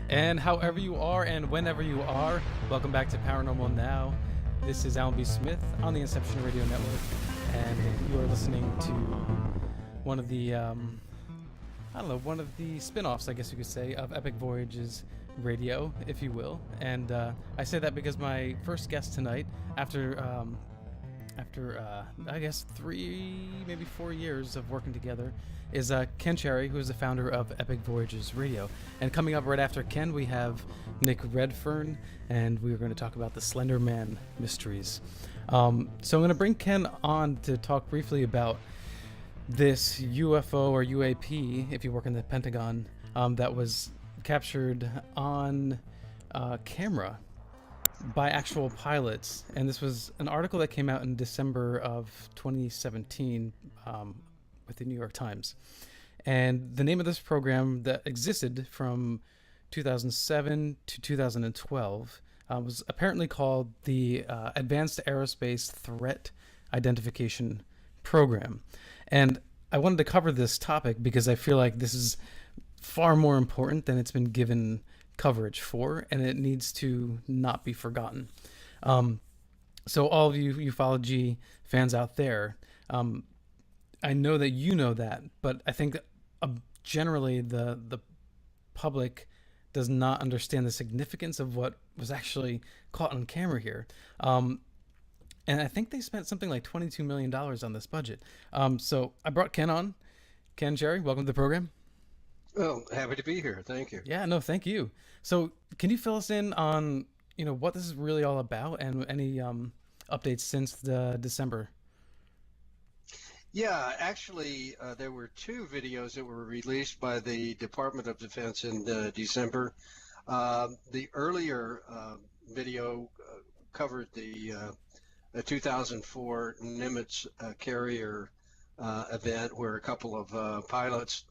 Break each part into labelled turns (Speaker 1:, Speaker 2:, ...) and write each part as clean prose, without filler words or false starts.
Speaker 1: And however you are and whenever you are, welcome back to Paranormal Now. This is Alan B. Smith on the Inception Radio Network, and you are listening to one of the, one of the spin-offs, I guess you could say, of Epic Voyages Radio, if you will. And I say that because my first guest tonight, after I guess 3, maybe 4 years of working together, is Ken Cherry, who is the founder of Epic Voyages Radio. And coming up right after Ken, we have Nick Redfern, and we're going to talk about the Slenderman Mysteries. So I'm going to bring Ken on to talk briefly about this UFO or UAP, if you work in the Pentagon, that was captured on camera by actual pilots. And this was an article that came out in December of 2017 with the New York Times. And the name of this program that existed from 2007 to 2012 was apparently called the Advanced Aerospace Threat Identification Program. And I wanted to cover this topic because I feel like this is far more important than it's been given coverage for, and it needs to not be forgotten. So all of you ufology fans out there, I know that you know that, but I think that, generally the public does not understand the significance of what was actually caught on camera here. And I think they spent something like $22 million on this budget. So I brought Ken on. Ken Cherry, welcome to the program.
Speaker 2: Oh, happy to be here. Thank you.
Speaker 1: Yeah, no, thank you. So can you fill us in on, what this is really all about and any updates since the December?
Speaker 2: Yeah, actually, there were 2 videos that were released by the Department of Defense in December. The earlier video covered the 2004 Nimitz carrier event where a couple of pilots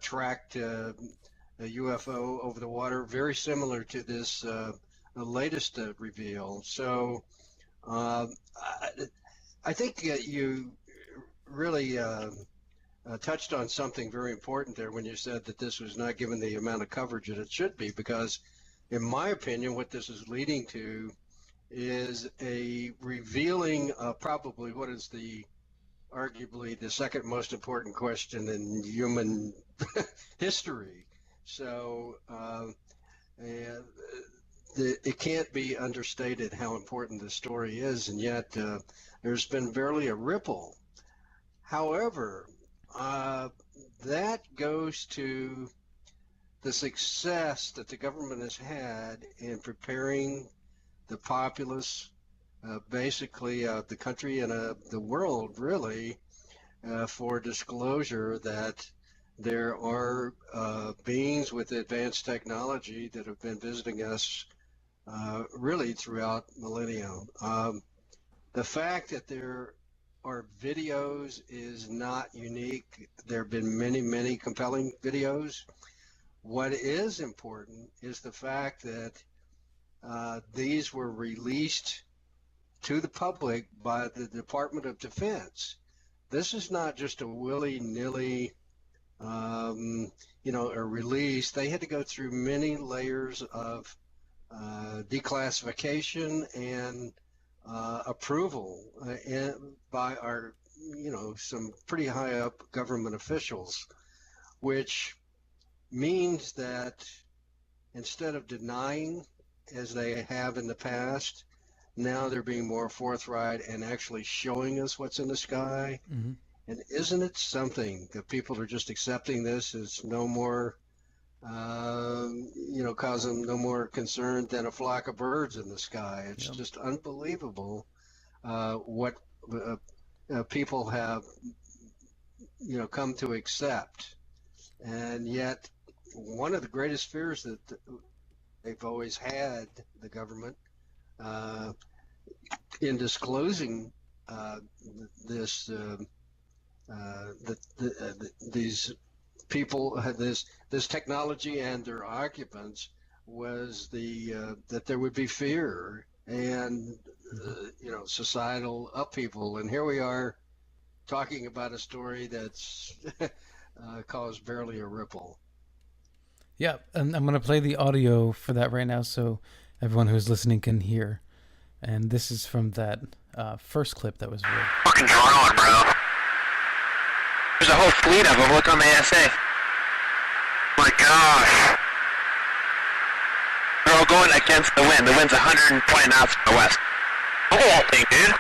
Speaker 2: tracked a UFO over the water, very similar to this latest reveal. So I think you really touched on something very important there when you said that this was not given the amount of coverage that it should be, because in my opinion what this is leading to is a revealing of probably what is arguably the second most important question in human history. So it can't be understated how important this story is, and yet there's been barely a ripple. However, that goes to the success that the government has had in preparing the populace, basically the country and the world really, for disclosure that there are beings with advanced technology that have been visiting us really throughout millennia. The fact that there are videos is not unique. There have been many, many compelling videos. What is important is the fact that these were released to the public by the Department of Defense. This is not just a willy-nilly, a release. They had to go through many layers of declassification and approval by our, some pretty high up government officials, which means that instead of denying as they have in the past, now they're being more forthright and actually showing us what's in the sky.
Speaker 1: Mm-hmm.
Speaker 2: And isn't it something that people are just accepting this as no more, cause them no more concern than a flock of birds in the sky? It's just unbelievable what people have, come to accept. And yet, one of the greatest fears that they've always had, the government, in disclosing this, these people had this technology and their occupants, was that there would be fear and societal upheaval. And here we are talking about a story that's caused barely a ripple.
Speaker 1: Yeah, and I'm gonna play the audio for that right now, so everyone who's listening can hear. And this is from that first clip that was read.
Speaker 3: Fucking drone, bro. There's a whole fleet of them. Look on the ASA. My gosh. They're all going against the wind. The wind's 120 knots from the west. Look at that thing, dude.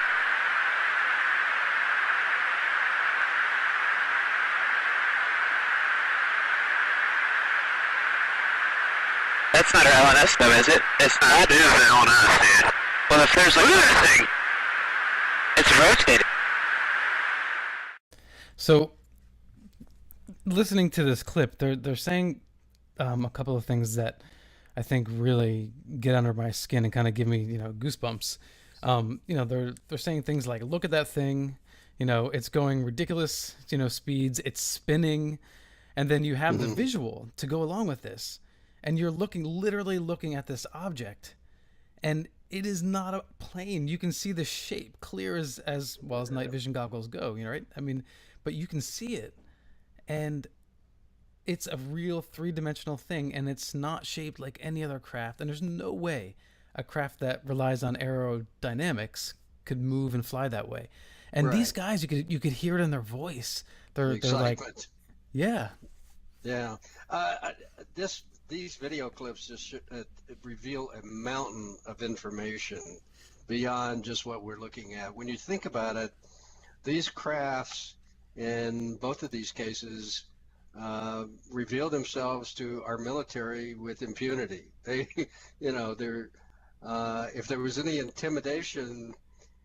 Speaker 3: That's not our LNS though, is it? It's not. That is the LNS, dude. Well, if there's like... Look at that thing. It's rotating.
Speaker 1: So, listening to this clip, they're saying a couple of things that I think really get under my skin and kind of give me, goosebumps. They're saying things like, "Look at that thing, it's going ridiculous, speeds, it's spinning," and then you have the visual to go along with this, and you're literally looking at this object, and it is not a plane. You can see the shape clear as well as night vision goggles go, right? I mean, but you can see it, and it's a real three-dimensional thing, and it's not shaped like any other craft, and there's no way a craft that relies on aerodynamics could move and fly that way. And these guys, you could hear it in their voice. They're like, yeah.
Speaker 2: These video clips just reveal a mountain of information beyond just what we're looking at. When you think about it, these crafts in both of these cases reveal themselves to our military with impunity. They, they're if there was any intimidation,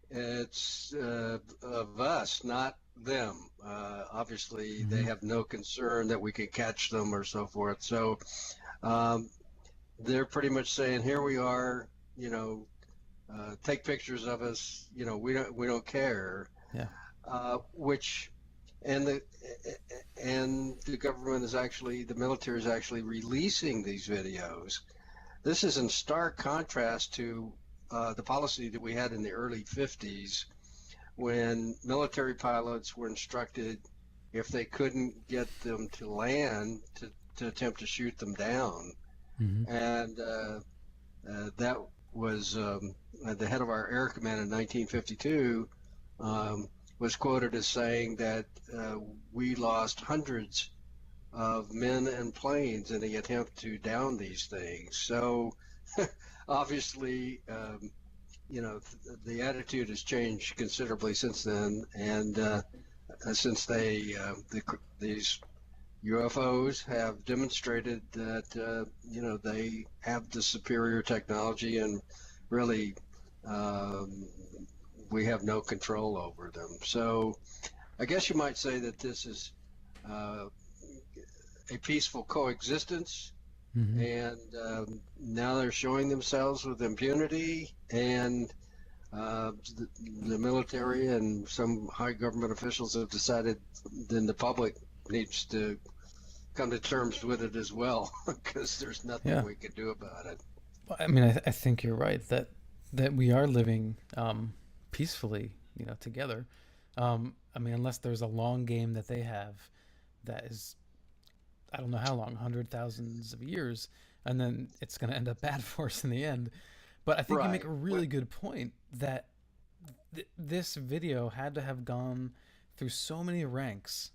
Speaker 2: it's of us, not them. Obviously, they have no concern that we could catch them or so forth. So they're pretty much saying, "Here we are. Take pictures of us. We don't care."
Speaker 1: Yeah.
Speaker 2: And the government is actually, the military is actually releasing these videos. This is in stark contrast to the policy that we had in the early 50s, when military pilots were instructed, if they couldn't get them to land, to attempt to shoot them down. And that was the head of our Air Command in 1952 was quoted as saying that we lost hundreds of men and planes in the attempt to down these things. So obviously, the attitude has changed considerably since then, and since these UFOs have demonstrated that they have the superior technology, and really we have no control over them. So I guess you might say that this is a peaceful coexistence, and now they're showing themselves with impunity, and the military and some high government officials have decided then the public needs to come to terms with it as well, because there's nothing we can do about it.
Speaker 1: Well, I mean, I think you're right that we are living peacefully, together. I mean, unless there's a long game that they have that is, I don't know how long, thousands of years, and then it's going to end up bad for us in the end. But I think you make a really good point that this video had to have gone through so many ranks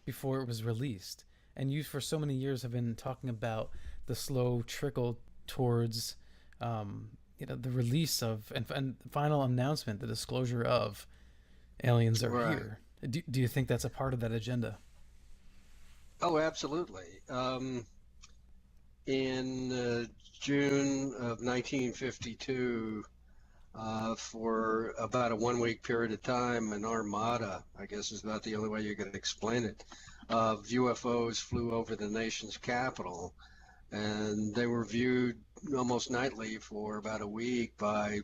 Speaker 1: before it was released. And you, for so many years, have been talking about the slow trickle towards, the release of and final announcement, the disclosure of aliens are here. Do you think that's a part of that agenda?
Speaker 2: Oh, absolutely. In June of 1952, for about a 1 week period of time, an armada, I guess is about the only way you can explain it, of UFOs flew over the nation's capital, and they were viewed almost nightly for about a week by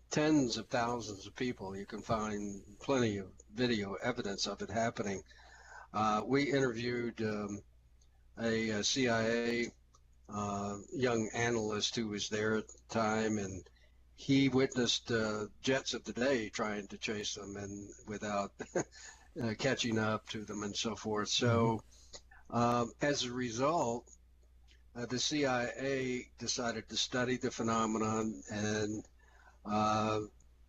Speaker 2: tens of thousands of people. You can find plenty of video evidence of it happening. We interviewed a CIA young analyst who was there at the time, and he witnessed jets of the day trying to chase them, and without catching up to them and so forth. So as a result, the CIA decided to study the phenomenon and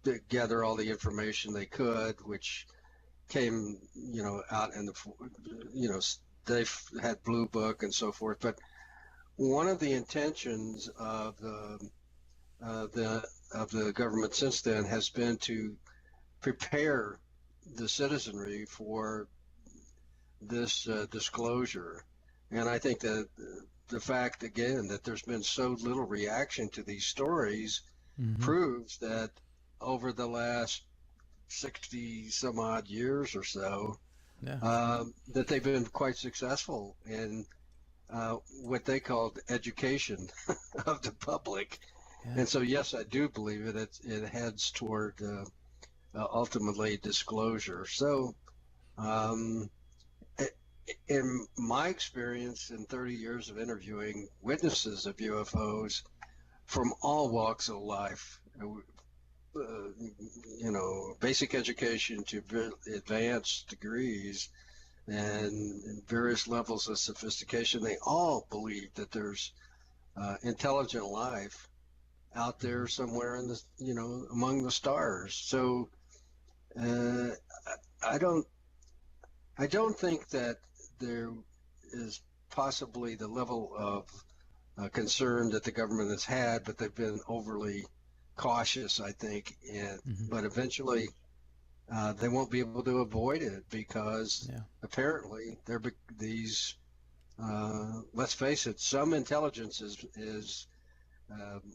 Speaker 2: to gather all the information they could, which came, out in the, they had Blue Book and so forth. But one of the intentions of the government since then has been to prepare the citizenry for this disclosure. And I think that the fact, again, that there's been so little reaction to these stories proves that over the last 60 some odd years or so, that they've been quite successful in what they called education of the public. Yeah. And so, yes, I do believe it heads toward ultimately disclosure. So, in my experience in 30 years of interviewing witnesses of UFOs from all walks of life, basic education to advanced degrees and various levels of sophistication, they all believe that there's intelligent life out there somewhere in the, among the stars. So I don't think that there is possibly the level of concern that the government has had, but they've been overly cautious, I think, and but eventually they won't be able to avoid it because apparently these let's face it, some intelligence is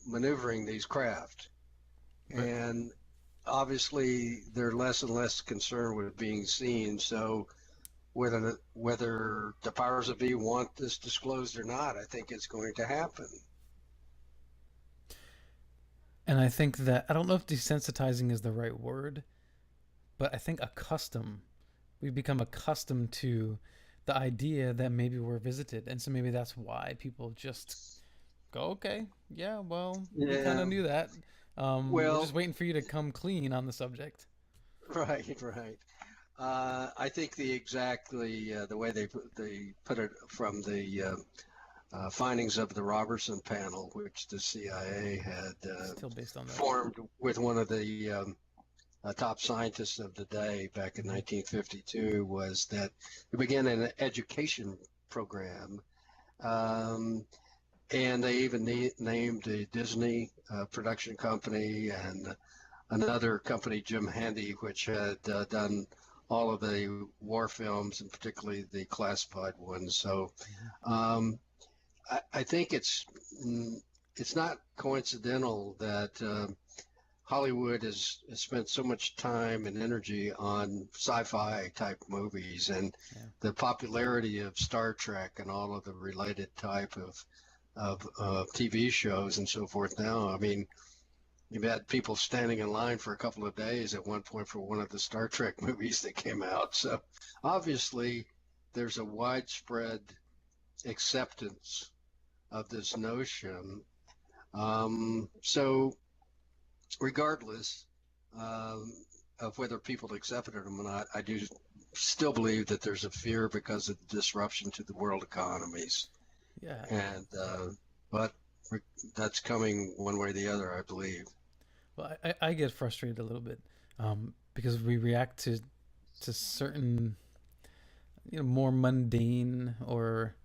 Speaker 2: maneuvering these craft, and obviously they're less and less concerned with being seen. So whether the powers that be want this disclosed or not, I think it's going to happen.
Speaker 1: And I think that, I don't know if desensitizing is the right word, but I think we've become accustomed to the idea that maybe we're visited. And so maybe that's why people just go, okay, yeah, well, we kind of knew that. We're just waiting for you to come clean on the subject.
Speaker 2: Right. I think the way they put it from the findings of the Robertson panel, which the CIA had
Speaker 1: still based on that,
Speaker 2: formed with one of the top scientists of the day back in 1952, was that it began an education program, and they even named a Disney production company and another company, Jim Handy, which had done all of the war films and particularly the classified ones. So I think it's not coincidental that Hollywood has spent so much time and energy on sci-fi type movies, and the popularity of Star Trek and all of the related type of TV shows and so forth now. I mean, you've had people standing in line for a couple of days at one point for one of the Star Trek movies that came out. So obviously there's a widespread acceptance of this notion. So regardless of whether people accept it or not, I do still believe that there's a fear because of the disruption to the world economies.
Speaker 1: Yeah.
Speaker 2: And but that's coming one way or the other, I believe.
Speaker 1: Well, I get frustrated a little bit because we react to certain, more mundane or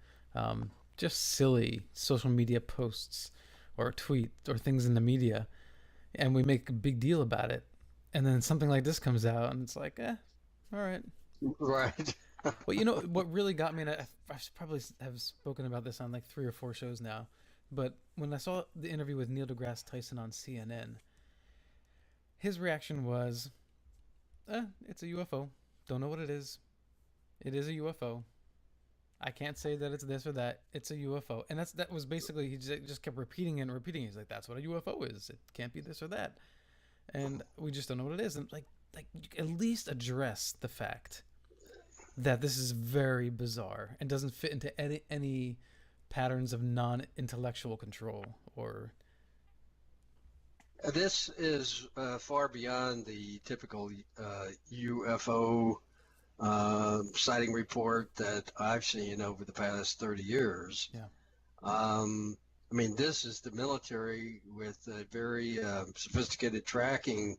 Speaker 1: just silly social media posts or tweets or things in the media, and we make a big deal about it, and then something like this comes out, and it's like, all right.
Speaker 2: Right.
Speaker 1: Well, what really got me, and I probably have spoken about this on like 3 or 4 shows now, but when I saw the interview with Neil deGrasse Tyson on CNN, his reaction was, it's a UFO. Don't know what it is. It is a UFO. I can't say that it's this or that. It's a UFO. And that was basically, he just kept repeating it and repeating it. He's like, that's what a UFO is. It can't be this or that. And we just don't know what it is. And like at least address the fact that this is very bizarre and doesn't fit into any patterns of non-intellectual control or...
Speaker 2: This is far beyond the typical UFO sighting report that I've seen over the past 30 years.
Speaker 1: Yeah.
Speaker 2: I mean, this is the military with a very sophisticated tracking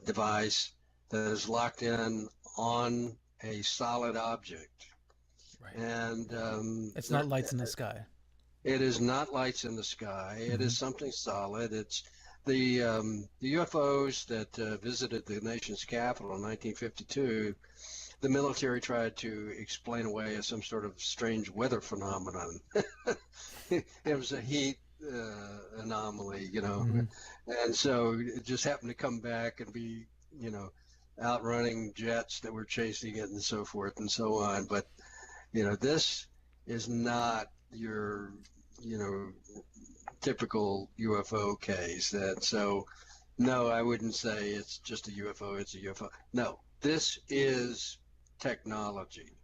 Speaker 2: device that is locked in on a solid object.
Speaker 1: Right.
Speaker 2: And
Speaker 1: It's not lights in the sky.
Speaker 2: it is not lights in the sky. It is something solid. It's the UFOs that visited the nation's capital in 1952. The military tried to explain away as some sort of strange weather phenomenon. It was a heat anomaly, you know, and so it just happened to come back and be, you know, outrunning jets that were chasing it and so forth and so on. But, you know, this is not your, you know, typical UFO case. And so, no, I wouldn't say it's just a UFO. It's a UFO. No, this is technology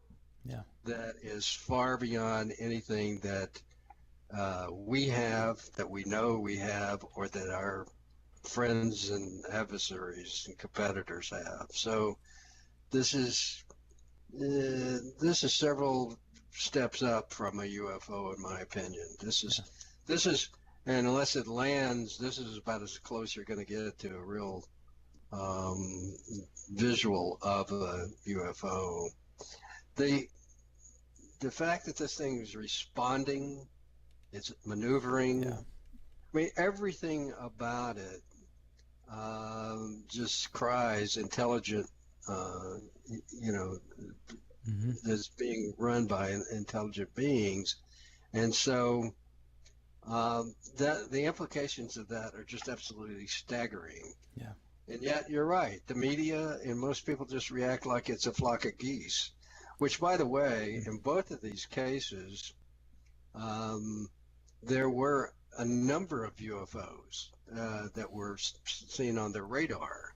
Speaker 2: that is far beyond anything that we have, that we know we have, or that our friends and adversaries and competitors have. So this is several steps up from a UFO, in my opinion. This is, and unless it lands, this is about as close you're going to get to a real visual of a UFO. The fact that this thing is responding, it's maneuvering. I mean, everything about it just cries intelligent. You know, is being run by intelligent beings, and so that the implications of that are just absolutely staggering. Yeah. And yet, you're right. The media and most people just react like it's a flock of geese, which, by the way, in both of these cases, there were a number of UFOs that were seen on their radar.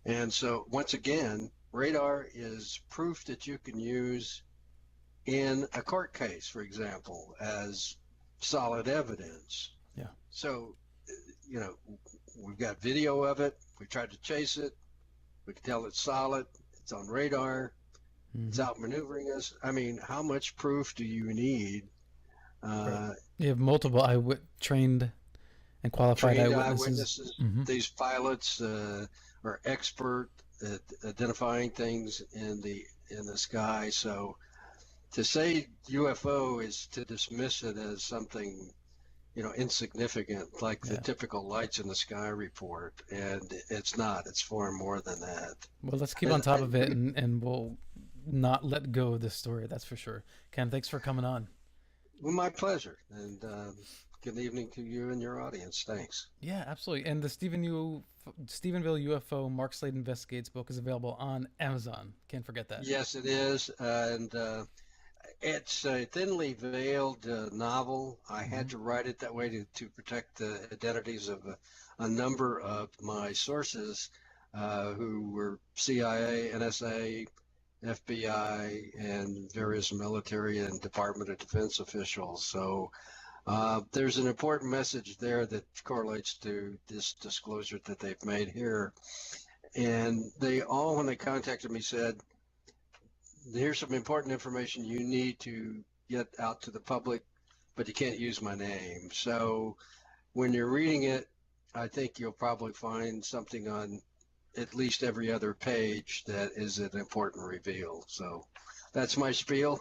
Speaker 2: And so, once again, radar is proof that you can use in a court case, for example, as solid evidence. Yeah. So, you know, we've got video of it. We tried to chase it. We can tell it's solid. It's on radar. It's outmaneuvering us. I mean, how much proof do you need?
Speaker 1: You have multiple trained and qualified eyewitnesses.
Speaker 2: These pilots are expert at identifying things in the sky. So to say UFO is to dismiss it as something, you know, insignificant, like the typical lights in the sky report, and it's not. It's far more than that.
Speaker 1: Well, let's keep on top of it, and we'll not let go of this story. That's for sure. Ken, thanks for coming on.
Speaker 2: Well, my pleasure, and good evening to you and your audience. Thanks.
Speaker 1: Yeah, absolutely. And the Stephenville UFO Mark Slade Investigates book is available on Amazon. Can't forget that.
Speaker 2: Yes, it is, and it's a thinly veiled novel. I had to write it that way to protect the identities of a number of my sources who were CIA, NSA, FBI, and various military and Department of Defense officials. So there's an important message there that correlates to this disclosure that they've made here. And they all, when they contacted me, said, here's some important information you need to get out to the public, but you can't use my name. So when you're reading it, I think you'll probably find something on at least every other page that is an important reveal. So that's my spiel.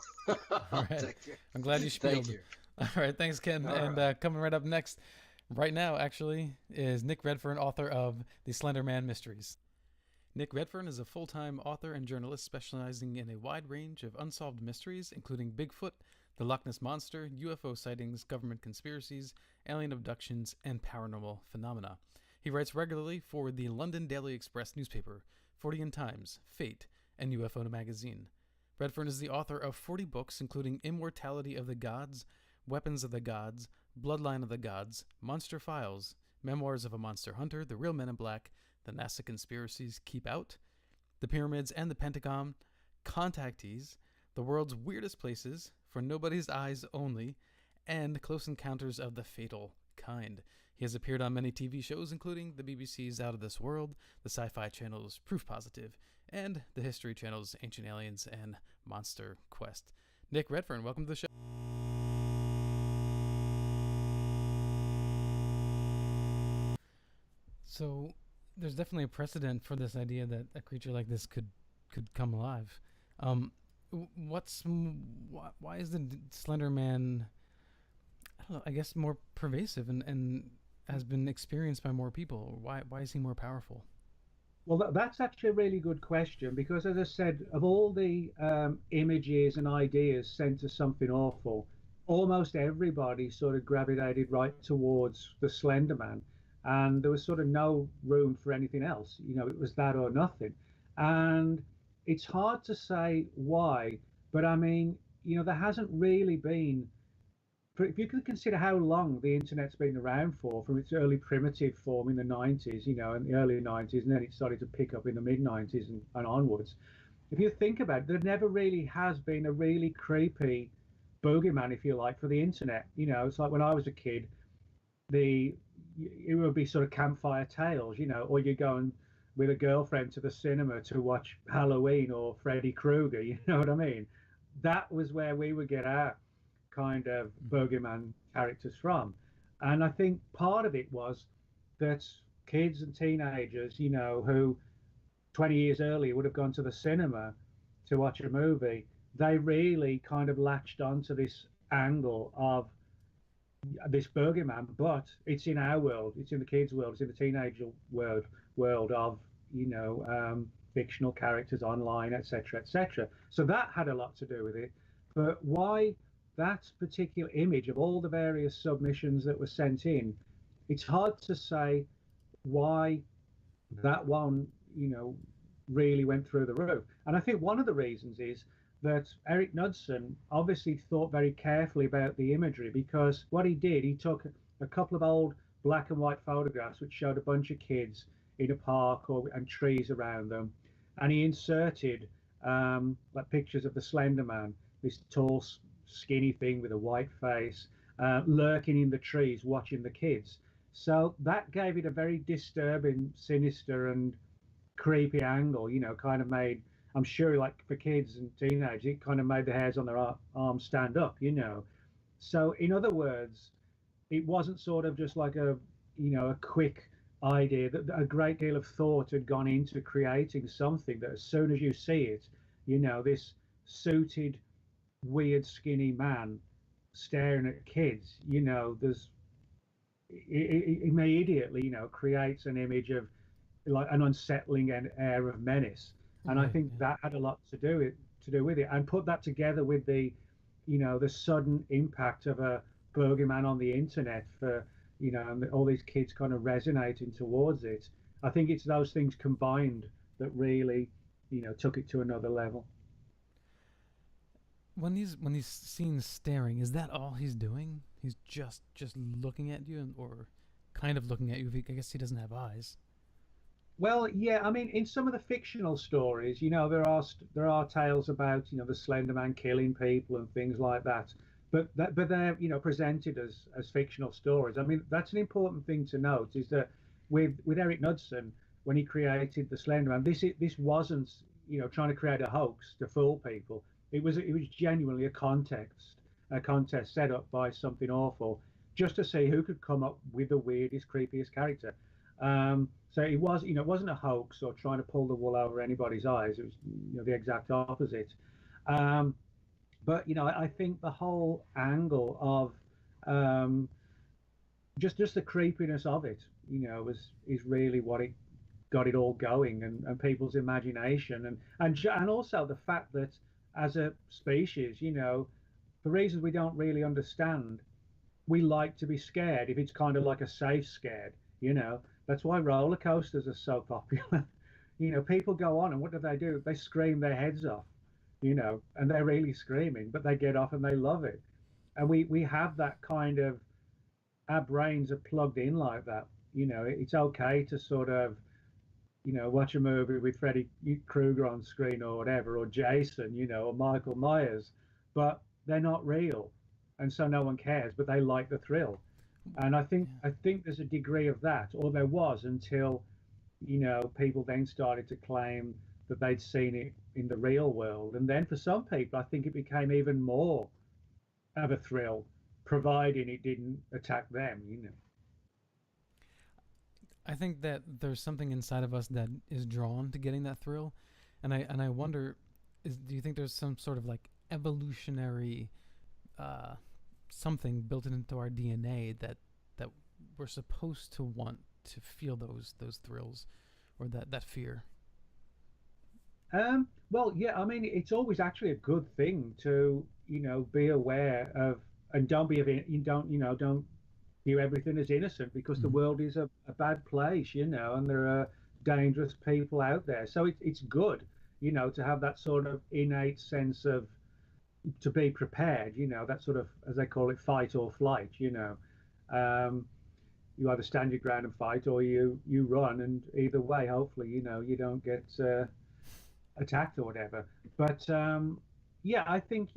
Speaker 1: All right. I'm glad you spieled.
Speaker 2: Thank you.
Speaker 1: All right. Thanks, Ken. And coming right up next, right now, actually, is Nick Redfern, author of The Slenderman Mysteries. Nick Redfern is a full-time author and journalist specializing in a wide range of unsolved mysteries, including Bigfoot, the Loch Ness Monster, UFO sightings, government conspiracies, alien abductions, and paranormal phenomena. He writes regularly for the London Daily Express newspaper, Fortean Times, Fate, and UFO Magazine. Redfern is the author of 40 books, including Immortality of the Gods, Weapons of the Gods, Bloodline of the Gods, Monster Files, Memoirs of a Monster Hunter, The Real Men in Black, The NASA Conspiracies Keep Out, The Pyramids and the Pentagon, Contactees, The World's Weirdest Places, For Nobody's Eyes Only, and Close Encounters of the Fatal Kind. He has appeared on many TV shows, including the BBC's Out of This World, the Sci-Fi Channel's Proof Positive, and the History Channel's Ancient Aliens and Monster Quest. Nick Redfern, welcome to the show. So there's definitely a precedent for this idea that a creature like this could come alive. Why is the Slender Man, I don't know, I guess more pervasive and has been experienced by more people? Why is he more powerful?
Speaker 4: Well, that's actually a really good question because, as I said, of all the images and ideas sent to something awful, almost everybody sort of gravitated right towards the Slender Man, and there was sort of no room for anything else. It was that or nothing, and it's hard to say why, but I mean, there hasn't really been if you can consider how long the internet's been around for, from its early primitive form in the 90s, in the early 90s, and then it started to pick up in the mid 90s and onwards. If you think about it, there never really has been a really creepy boogeyman, if you like, for the internet. It's like when I was a kid, it would be sort of campfire tales, or you go and with a girlfriend to the cinema to watch Halloween or Freddy Krueger, you know what I mean? That was where we would get our kind of boogeyman characters from. And I think part of it was that kids and teenagers, who 20 years earlier would have gone to the cinema to watch a movie, they really kind of latched onto this angle of this boogeyman, but it's in our world, it's in the kids' world, it's in the teenager world of, fictional characters online, etc., etc. So that had a lot to do with it. But why that particular image of all the various submissions that were sent in, it's hard to say why that one, really went through the roof. And I think one of the reasons is that Eric Knudsen obviously thought very carefully about the imagery, because what he did, he took a couple of old black and white photographs which showed a bunch of kids in a park and trees around them, and he inserted like pictures of the Slender Man, this tall, skinny thing with a white face, lurking in the trees, watching the kids. So that gave it a very disturbing, sinister, and creepy angle. Kind of made, I'm sure, like for kids and teenagers, it kind of made the hairs on their arms stand up. So in other words, it wasn't sort of just like a quick idea. That a great deal of thought had gone into creating something that, as soon as you see it, this suited, weird, skinny man staring at kids, there's it immediately, creates an image of like an unsettling air of menace. And I think that had a lot to do with it, and put that together with the sudden impact of a boogeyman on the internet for, and all these kids kind of resonating towards it. I think it's those things combined that really, took it to another level.
Speaker 1: When he's seen staring, is that all he's doing? He's just looking at you, or kind of looking at you. I guess he doesn't have eyes.
Speaker 4: Well, yeah, I mean, in some of the fictional stories, there are tales about, the Slender Man killing people and things like that. But they're, presented as fictional stories. I mean, that's an important thing to note, is that with Eric Knudsen, when he created the Slender Man, this wasn't, trying to create a hoax to fool people. It was genuinely a contest set up by Something Awful, just to see who could come up with the weirdest, creepiest character. So it wasn't a hoax or trying to pull the wool over anybody's eyes. It was, the exact opposite. But I think the whole angle of just the creepiness of it, is really what it got it all going, and people's imagination, and also the fact that as a species, for reasons we don't really understand, we like to be scared if it's kind of like a safe scared. That's why roller coasters are so popular. People go on, and what do? They scream their heads off, and they're really screaming, but they get off and they love it. And we have that kind of, our brains are plugged in like that. It's okay to sort of, watch a movie with Freddy Krueger on screen or whatever, or Jason, or Michael Myers, but they're not real, and so no one cares, but they like the thrill. And I think there's a degree of that, or there was, until, people then started to claim that they'd seen it in the real world. And then for some people, I think it became even more of a thrill, providing it didn't attack them.
Speaker 1: I think that there's something inside of us that is drawn to getting that thrill, and I wonder, do you think there's some sort of like evolutionary something built into our DNA that we're supposed to want to feel those thrills or that fear?
Speaker 4: Well, yeah, I mean, it's always actually a good thing to, be aware of, and don't view everything as innocent, because the world is a bad place, and there are dangerous people out there. So it's good, to have that sort of innate sense of, to be prepared, that sort of, as they call it, fight or flight, you either stand your ground and fight, or you run, and either way, hopefully, you don't get attacked or whatever. But yeah, I think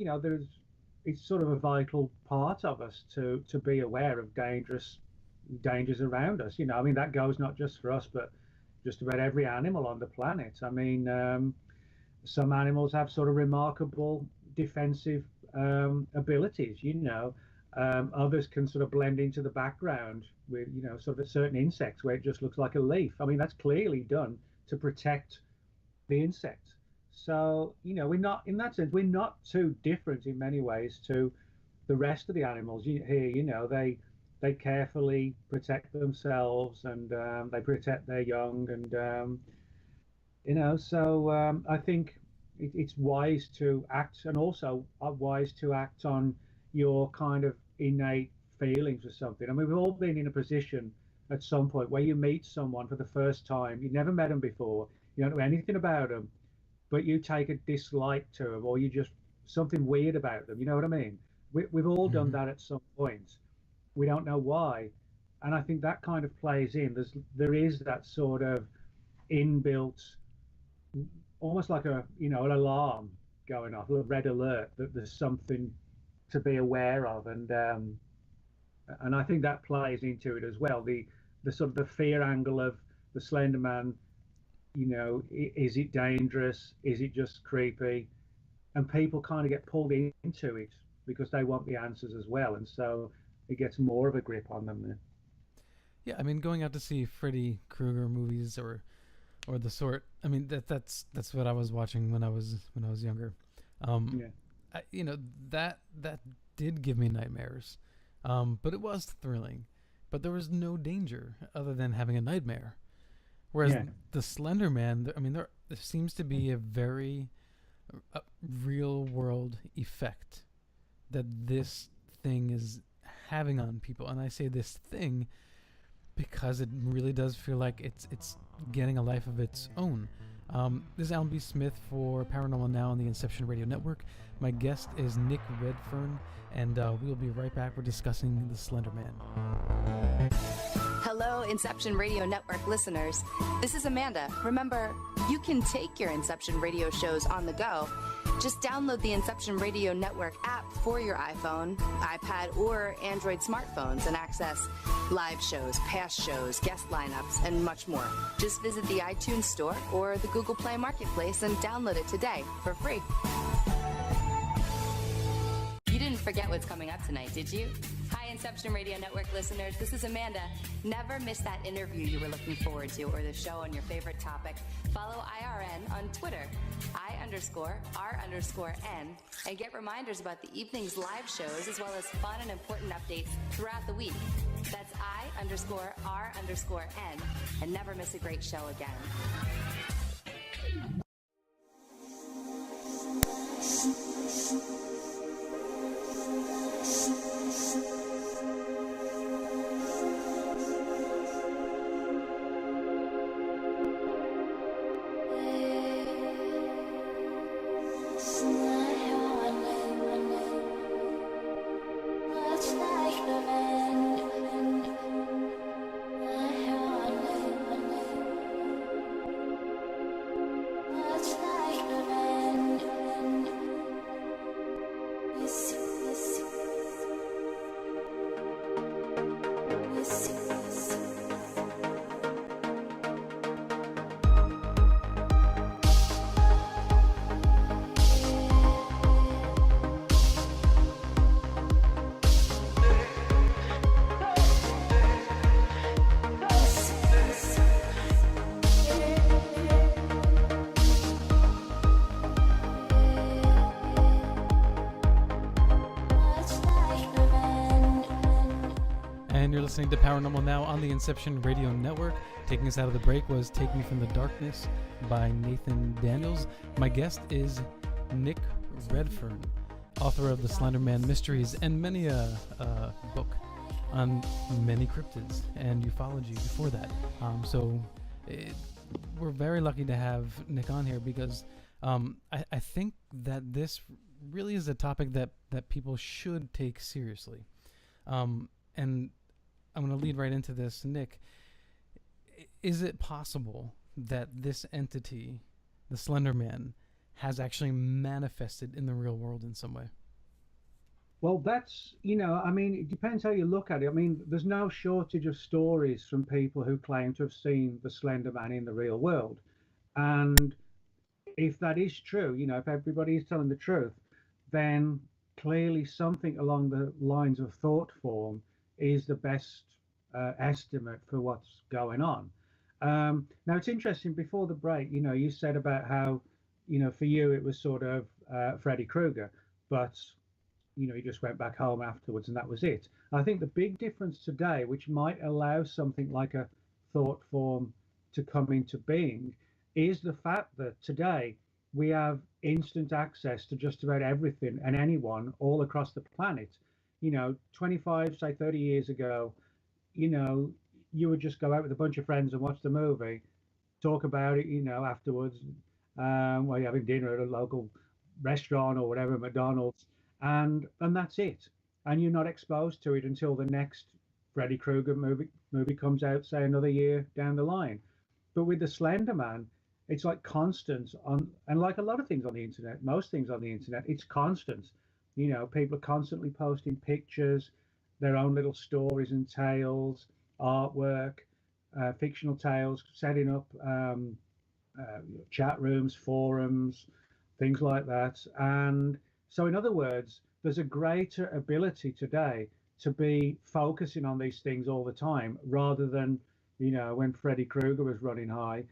Speaker 4: it's sort of a vital part of us to be aware of dangers around us. I mean, that goes not just for us, but just about every animal on the planet. I mean, some animals have sort of remarkable defensive abilities. Others can sort of blend into the background with sort of certain insects where it just looks like a leaf. I mean, that's clearly done to protect the insect. So, we're not, in that sense, we're not too different in many ways to the rest of the animals here. They carefully protect themselves, and they protect their young, and so I think it's wise to act, and also wise to act on your kind of innate feelings or something. I mean, we've all been in a position at some point where you meet someone for the first time. You never met them before, you don't know anything about them, but you take a dislike to them, or you just something weird about them. You know what I mean? We've all done that at some point. We don't know why, and I think that kind of plays in. There is that sort of inbuilt, almost like an alarm going off, a red alert that there's something to be aware of, and I think that plays into it as well. The sort of the fear angle of the Slender Man. Is it dangerous? Is it just creepy? And people kind of get pulled into it because they want the answers as well, and so it gets more of a grip on them then.
Speaker 1: Yeah, I mean, going out to see Freddy Krueger movies or the sort. I mean, that's what I was watching when I was younger. That did give me nightmares, but it was thrilling. But there was no danger other than having a nightmare. Whereas the Slender Man, I mean, there seems to be a very real world effect that this thing is having on people, and I say this thing because it really does feel like it's getting a life of its own. This is Alan B. Smith for Paranormal Now on the Inception Radio Network. My guest is Nick Redfern, and we'll be right back. We're discussing the Slender Man.
Speaker 5: Hello, Inception Radio Network listeners. This is Amanda. Remember, you can take your Inception Radio shows on the go. Just download the Inception Radio Network app for your iPhone, iPad, or Android smartphones and access live shows, past shows, guest lineups, and much more. Just visit the iTunes Store or the Google Play Marketplace and download it today for free. You didn't forget what's coming up tonight, did you? Hi, Inception Radio Network listeners. This is Amanda. Never miss that interview you were looking forward to or the show on your favorite topic. Follow IRN on Twitter, I_R_N, and get reminders about the evening's live shows as well as fun and important updates throughout the week. That's I_R_N, and never miss a great show again.
Speaker 1: And you're listening to Paranormal Now on the Inception Radio Network. Taking us out of the break was Take Me From the Darkness by Nathan Daniels. My guest is Nick Redfern, author of the Slenderman Mysteries and many a book on many cryptids and ufology before that. We're very lucky to have Nick on here because I think that this really is a topic that people should take seriously. And I'm going to lead right into this. Nick, is it possible that this entity, the Slender Man, has actually manifested in the real world in some way?
Speaker 4: Well, that's, it depends how you look at it. I mean, there's no shortage of stories from people who claim to have seen the Slender Man in the real world. And if that is true, if everybody is telling the truth, then clearly something along the lines of thought form is the best estimate for what's going on. Now, it's interesting, before the break, you said about how, for you it was sort of Freddy Krueger, but you just went back home afterwards and that was it. I think the big difference today, which might allow something like a thought form to come into being, is the fact that today we have instant access to just about everything and anyone all across the planet. 25, say 30 years ago, you would just go out with a bunch of friends and watch the movie, talk about it, afterwards, while you're having dinner at a local restaurant or whatever, McDonald's. And that's it. And you're not exposed to it until the next Freddy Krueger movie comes out, say another year down the line. But with the Slender Man, it's like constant on, and like a lot of things on the internet, most things on the internet, it's constant. People are constantly posting pictures, their own little stories and tales, artwork, fictional tales, setting up chat rooms, forums, things like that. And so, in other words, there's a greater ability today to be focusing on these things all the time, rather than, when Freddy Krueger was running high,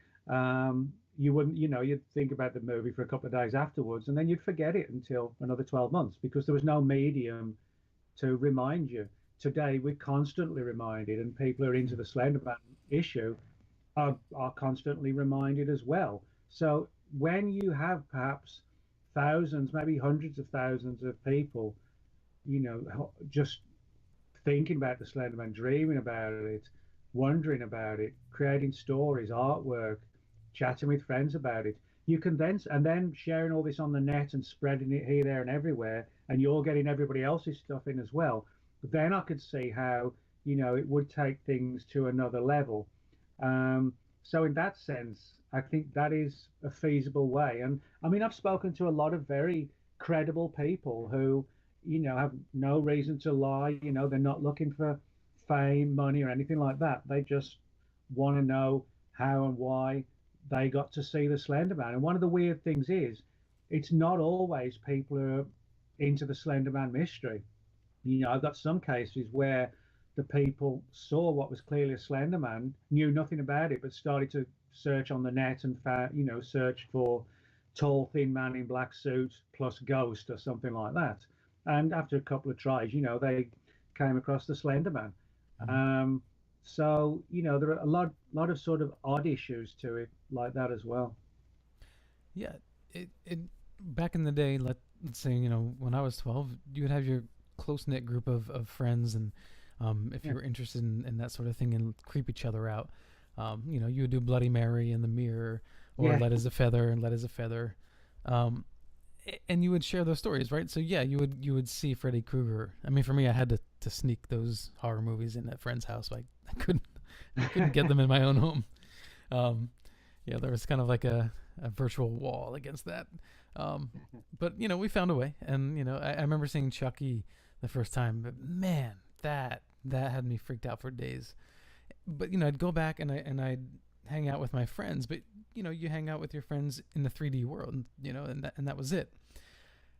Speaker 4: you wouldn't, you'd think about the movie for a couple of days afterwards, and then you'd forget it until another 12 months because there was no medium to remind you. Today, we're constantly reminded, and people who are into the Slenderman issue are constantly reminded as well. So when you have perhaps thousands, maybe hundreds of thousands of people, just thinking about the Slenderman, dreaming about it, wondering about it, creating stories, artwork, chatting with friends about it, you can then sharing all this on the net and spreading it here, there, and everywhere, and you're getting everybody else's stuff in as well. Then I could see how, it would take things to another level. So in that sense, I think that is a feasible way. And I mean, I've spoken to a lot of very credible people who, have no reason to lie. They're not looking for fame, money, or anything like that. They just want to know how and why they got to see the Slender Man. And one of the weird things is, it's not always people who are into the Slender Man mystery. I've got some cases where the people saw what was clearly a Slender Man, knew nothing about it, but started to search on the net and found, search for tall, thin man in black suit plus ghost or something like that. And after a couple of tries, they came across the Slender Man. Mm-hmm. So, there are a lot of sort of odd issues to it like that as well.
Speaker 1: Yeah. It back in the day, let's say, when I was 12, you would have your close-knit group of friends, and if you were interested in that sort of thing and creep each other out, you would do Bloody Mary in the mirror, or Light as a Feather and Light as a Feather. And you would share those stories, right? So yeah, you would see Freddy Krueger. I mean, for me, I had to sneak those horror movies in at friends' house. I couldn't get them in my own home. There was kind of like a virtual wall against that. But we found a way. And I remember seeing Chucky the first time. But man, that had me freaked out for days. But I'd go back and I'd hang out with my friends. But you hang out with your friends in the 3D world, and that was it.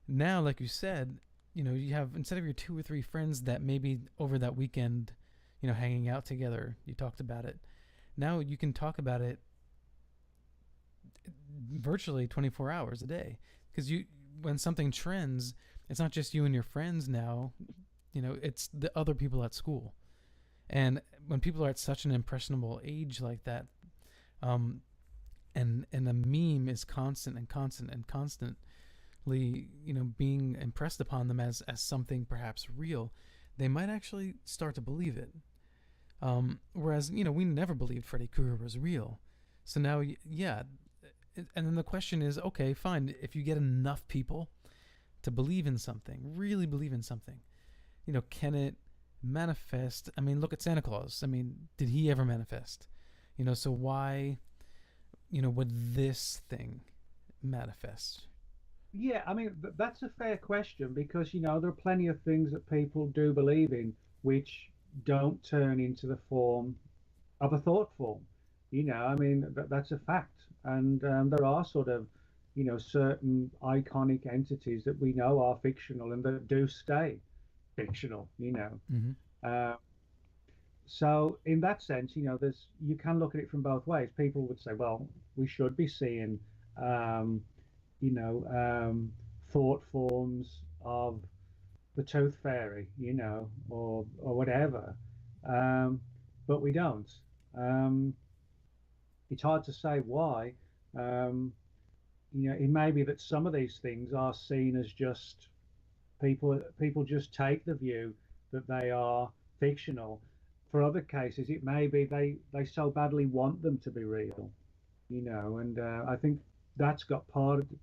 Speaker 1: Now, like you said, you have, instead of your 2 or 3 friends that maybe over that weekend, hanging out together, you talked about it. Now you can talk about it virtually 24 hours a day, because when something trends, it's not just you and your friends now, it's the other people at school. And when people are at such an impressionable age like that, and a meme is constant and constant and constantly, being impressed upon them as something perhaps real, they might actually start to believe it. Whereas, we never believed Freddy Krueger was real. So now, yeah. And then the question is, okay, fine. If you get enough people to believe in something, really believe in something, can it manifest? I mean, look at Santa Claus. I mean, did he ever manifest? So why, would this thing manifest?
Speaker 4: Yeah, I mean, that's a fair question because, there are plenty of things that people do believe in which don't turn into the form of a thought form. I mean, that's a fact. And there are sort of, certain iconic entities that we know are fictional and that do stay fictional,
Speaker 1: Mm-hmm.
Speaker 4: So in that sense, you can look at it from both ways. People would say, well, we should be seeing, you know, thought forms of the tooth fairy, or whatever. But we don't. Um, it's hard to say why. It may be that some of these things are seen as just people just take the view that they are fictional. For other cases, it may be they so badly want them to be real, and I think that's got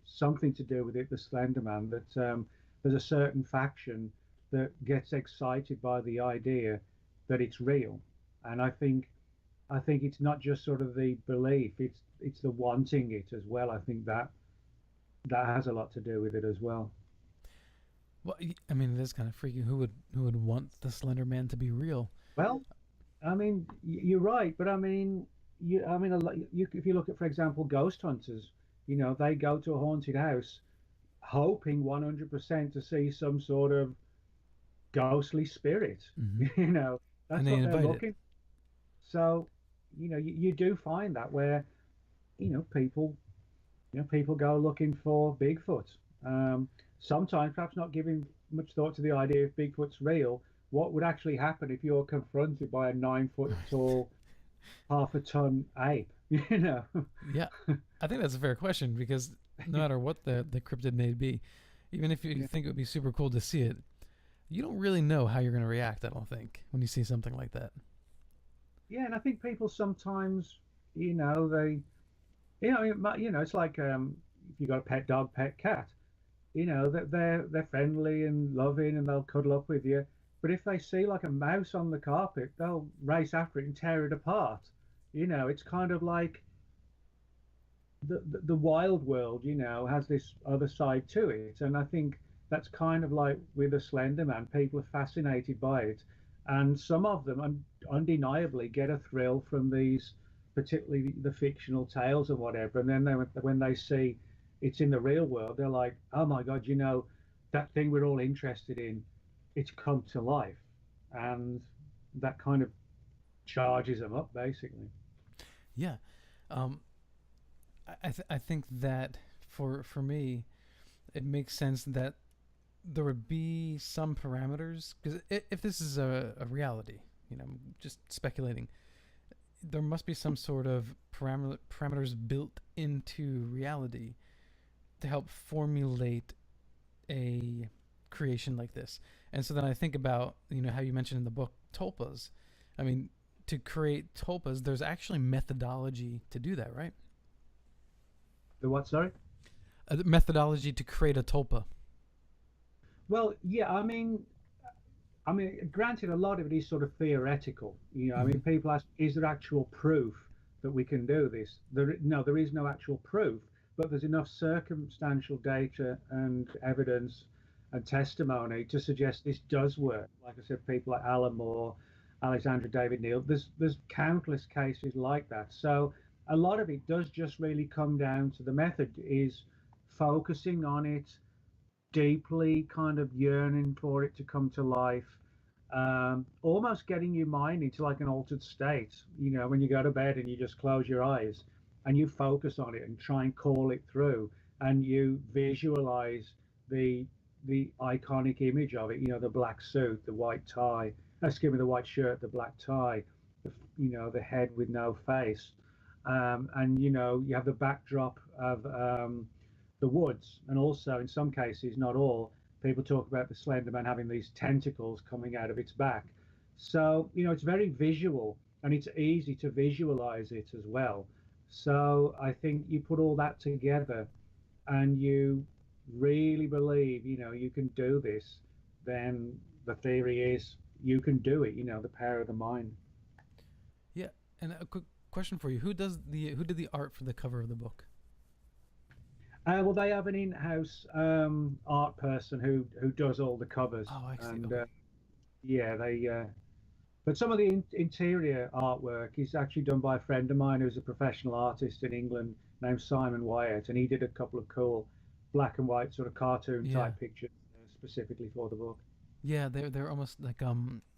Speaker 4: something to do with it, the Slenderman, that there's a certain faction that gets excited by the idea that it's real. And I think it's not just sort of the belief, it's the wanting it as well. I think that has a lot to do with it as well.
Speaker 1: Well, I mean, it is kind of freaky. Who would want the Slender Man to be real?
Speaker 4: Well, I mean, you're right, but I mean, if you look at, for example, ghost hunters, they go to a haunted house hoping 100% to see some sort of ghostly spirit.
Speaker 1: Mm-hmm.
Speaker 4: That's
Speaker 1: And they
Speaker 4: what they're
Speaker 1: invite
Speaker 4: looking.
Speaker 1: it.
Speaker 4: So, you do find that where, people, people go looking for Bigfoot. Sometimes perhaps not giving much thought to the idea if Bigfoot's real. What would actually happen if you're confronted by a 9 foot tall, half a ton ape?
Speaker 1: Yeah, I think that's a fair question because no matter what the cryptid may be, even if you
Speaker 4: Yeah.
Speaker 1: think it would be super cool to see it, you don't really know how you're going to react, I don't think, when you see something like that.
Speaker 4: Yeah, and I think people sometimes, it's like if you got a pet dog, pet cat, that they're friendly and loving and they'll cuddle up with you. But if they see like a mouse on the carpet, they'll race after it and tear it apart. It's kind of like the wild world, has this other side to it. And I think that's kind of like with the Slender Man. People are fascinated by it. And some of them undeniably get a thrill from these, particularly the fictional tales and whatever. And then when they see it's in the real world, they're like, oh my God, that thing we're all interested in, it's come to life. And that kind of charges them up, basically.
Speaker 1: Yeah, um, I think that for me, it makes sense that there would be some parameters because if this is a reality, just speculating, there must be some sort of parameters built into reality to help formulate a creation like this. And so then I think about, how you mentioned in the book tulpas. I mean, to create tulpas, there's actually methodology to do that, right?
Speaker 4: The what, sorry?
Speaker 1: A methodology to create a tulpa.
Speaker 4: Well, yeah, I mean, granted, a lot of it is sort of theoretical. I mean, people ask, is there actual proof that we can do this? No, there is no actual proof, but there's enough circumstantial data and evidence and testimony to suggest this does work. Like I said, people like Alan Moore, Alexandra David Neal, there's countless cases like that. So a lot of it does just really come down to the method is focusing on it, deeply kind of yearning for it to come to life, almost getting your mind into like an altered state. When you go to bed and you just close your eyes and you focus on it and try and call it through, and you visualize the iconic image of it. The black suit, the white tie, excuse me, the white shirt, the black tie, the head with no face, and you have the backdrop of the woods, and also in some cases, not all, people talk about the Slender Man having these tentacles coming out of its back. So it's very visual, and it's easy to visualize it as well. So I think you put all that together, and you really believe you can do this, then the theory is you can do it. The power of the mind.
Speaker 1: Yeah, and a quick question for you: who did the art for the cover of the book?
Speaker 4: Well, they have an in-house art person who does all the covers.
Speaker 1: Oh, I see.
Speaker 4: And
Speaker 1: Okay.
Speaker 4: yeah, but some of the interior artwork is actually done by a friend of mine who's a professional artist in England named Simon Wyatt, and he did a couple of cool black and white sort of cartoon type pictures specifically for the book.
Speaker 1: Yeah, they're almost like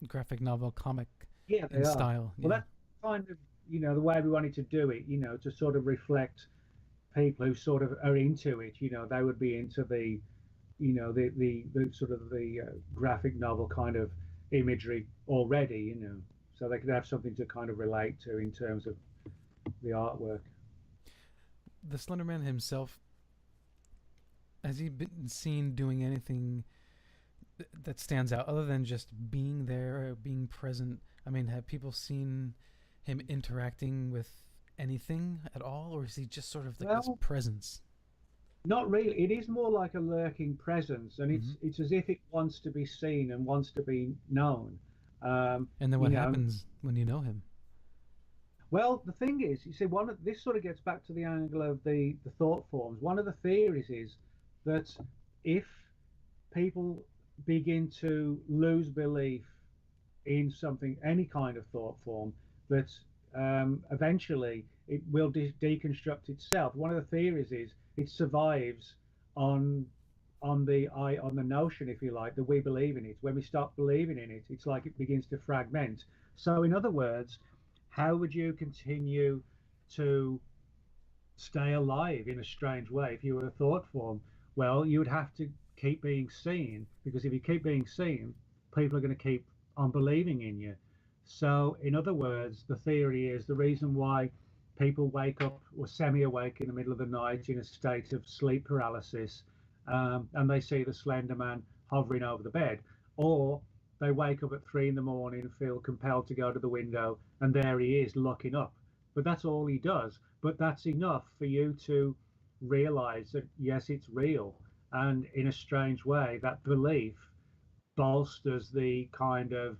Speaker 1: graphic novel comic
Speaker 4: Yeah, they
Speaker 1: in
Speaker 4: are.
Speaker 1: style.
Speaker 4: Well, that's kind of the way we wanted to do it. To sort of reflect people who sort of are into it. They would be into the the sort of the graphic novel kind of imagery already. So they could have something to kind of relate to in terms of the artwork.
Speaker 1: The Slenderman himself, has he been seen doing anything that stands out other than just being there or being present? I mean, have people seen him interacting with anything at all, or is he just sort of like this presence?
Speaker 4: Not really. It is more like a lurking presence, and it's as if it wants to be seen and wants to be known.
Speaker 1: And then what happens when you know him?
Speaker 4: Well, the thing is, you see, this sort of gets back to the angle of the thought forms. One of the theories is that if people begin to lose belief in something, any kind of thought form, that eventually it will deconstruct itself. One of the theories is it survives on the notion, if you like, that we believe in it. When we stop believing in it, it's like it begins to fragment. So in other words, how would you continue to stay alive in a strange way if you were a thought form? Well, you would have to keep being seen, because if you keep being seen, people are going to keep on believing in you. So in other words, the theory is the reason why people wake up or semi-awake in the middle of the night in a state of sleep paralysis, and they see the Slender Man hovering over the bed, or they wake up at 3 in the morning and feel compelled to go to the window, and there he is looking up. But that's all he does. But that's enough for you to realize that yes, it's real. And in a strange way, that belief bolsters the kind of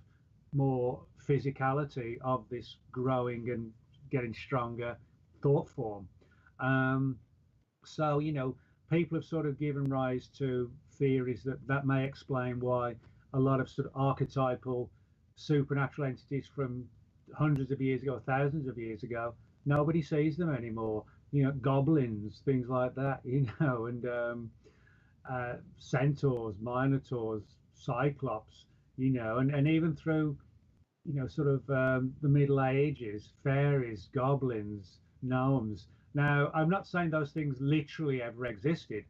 Speaker 4: more physicality of this growing and getting stronger thought form. So people have sort of given rise to theories that may explain why a lot of sort of archetypal supernatural entities from hundreds of years ago, thousands of years ago, nobody sees them anymore. Goblins, things like that, and centaurs, minotaurs, cyclops, and even through sort of the Middle Ages, fairies, goblins, gnomes. Now, I'm not saying those things literally ever existed,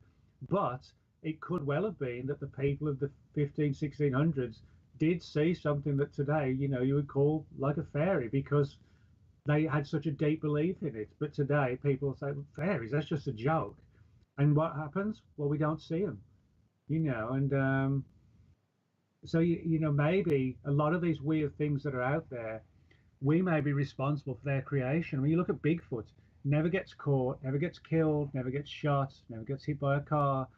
Speaker 4: but it could well have been that the people of the 1600s did see something that today, you would call like a fairy, because they had such a deep belief in it. But today, people say, well, fairies, that's just a joke. And what happens? Well, we don't see them, and so, maybe a lot of these weird things that are out there, we may be responsible for their creation. When you look at Bigfoot, never gets caught, never gets killed, never gets shot, never gets hit by a car.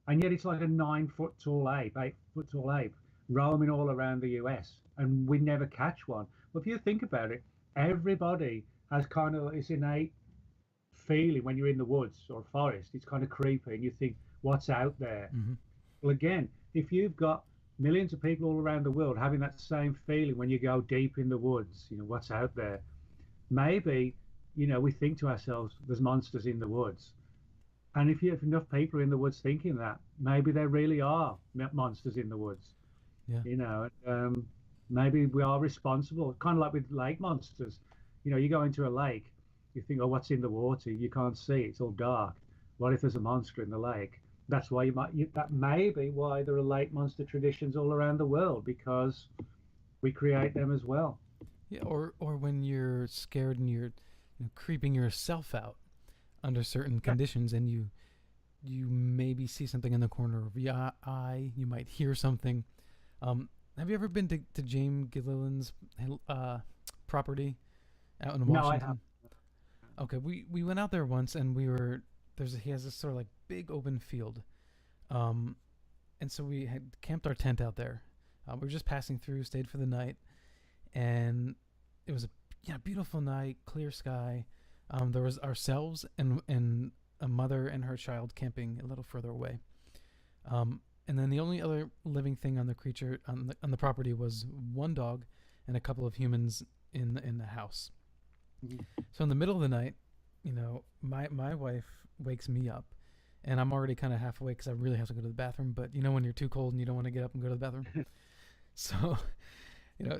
Speaker 4: And yet it's like a 9-foot tall ape, 8-foot tall ape, roaming all around the US. And we never catch one. Well, if you think about it, everybody has kind of this innate feeling when you're in the woods or forest. It's kind of creepy, and you think, what's out there? Well, again, if you've got millions of people all around the world having that same feeling when you go deep in the woods, what's out there? Maybe, we think to ourselves, there's monsters in the woods. And if you have enough people in the woods thinking that, maybe there really are monsters in the woods. Yeah. Maybe we are responsible, kind of like with lake monsters. You go into a lake, you think, oh, what's in the water? You can't see, it's all dark. What if there's a monster in the lake? That's why that may be why there are lake monster traditions all around the world, because we create them as well.
Speaker 1: Yeah, or when you're scared and you're creeping yourself out under certain
Speaker 4: Yeah.
Speaker 1: conditions, and you maybe see something in the corner of your eye. You might hear something. Have you ever been to James Gilliland's property out in
Speaker 4: No, I have.
Speaker 1: Washington? Okay, we went out there once, and he has this sort of like big open field, um, and so we had camped our tent out there. We were just passing through, stayed for the night, and it was a beautiful night, clear sky. There was ourselves and a mother and her child camping a little further away. And then the only other living thing on the property was one dog and a couple of humans in the house.
Speaker 4: Mhm.
Speaker 1: So in the middle of the night, my wife wakes me up, and I'm already kind of half awake because I really have to go to the bathroom. But when you're too cold and you don't want to get up and go to the bathroom, so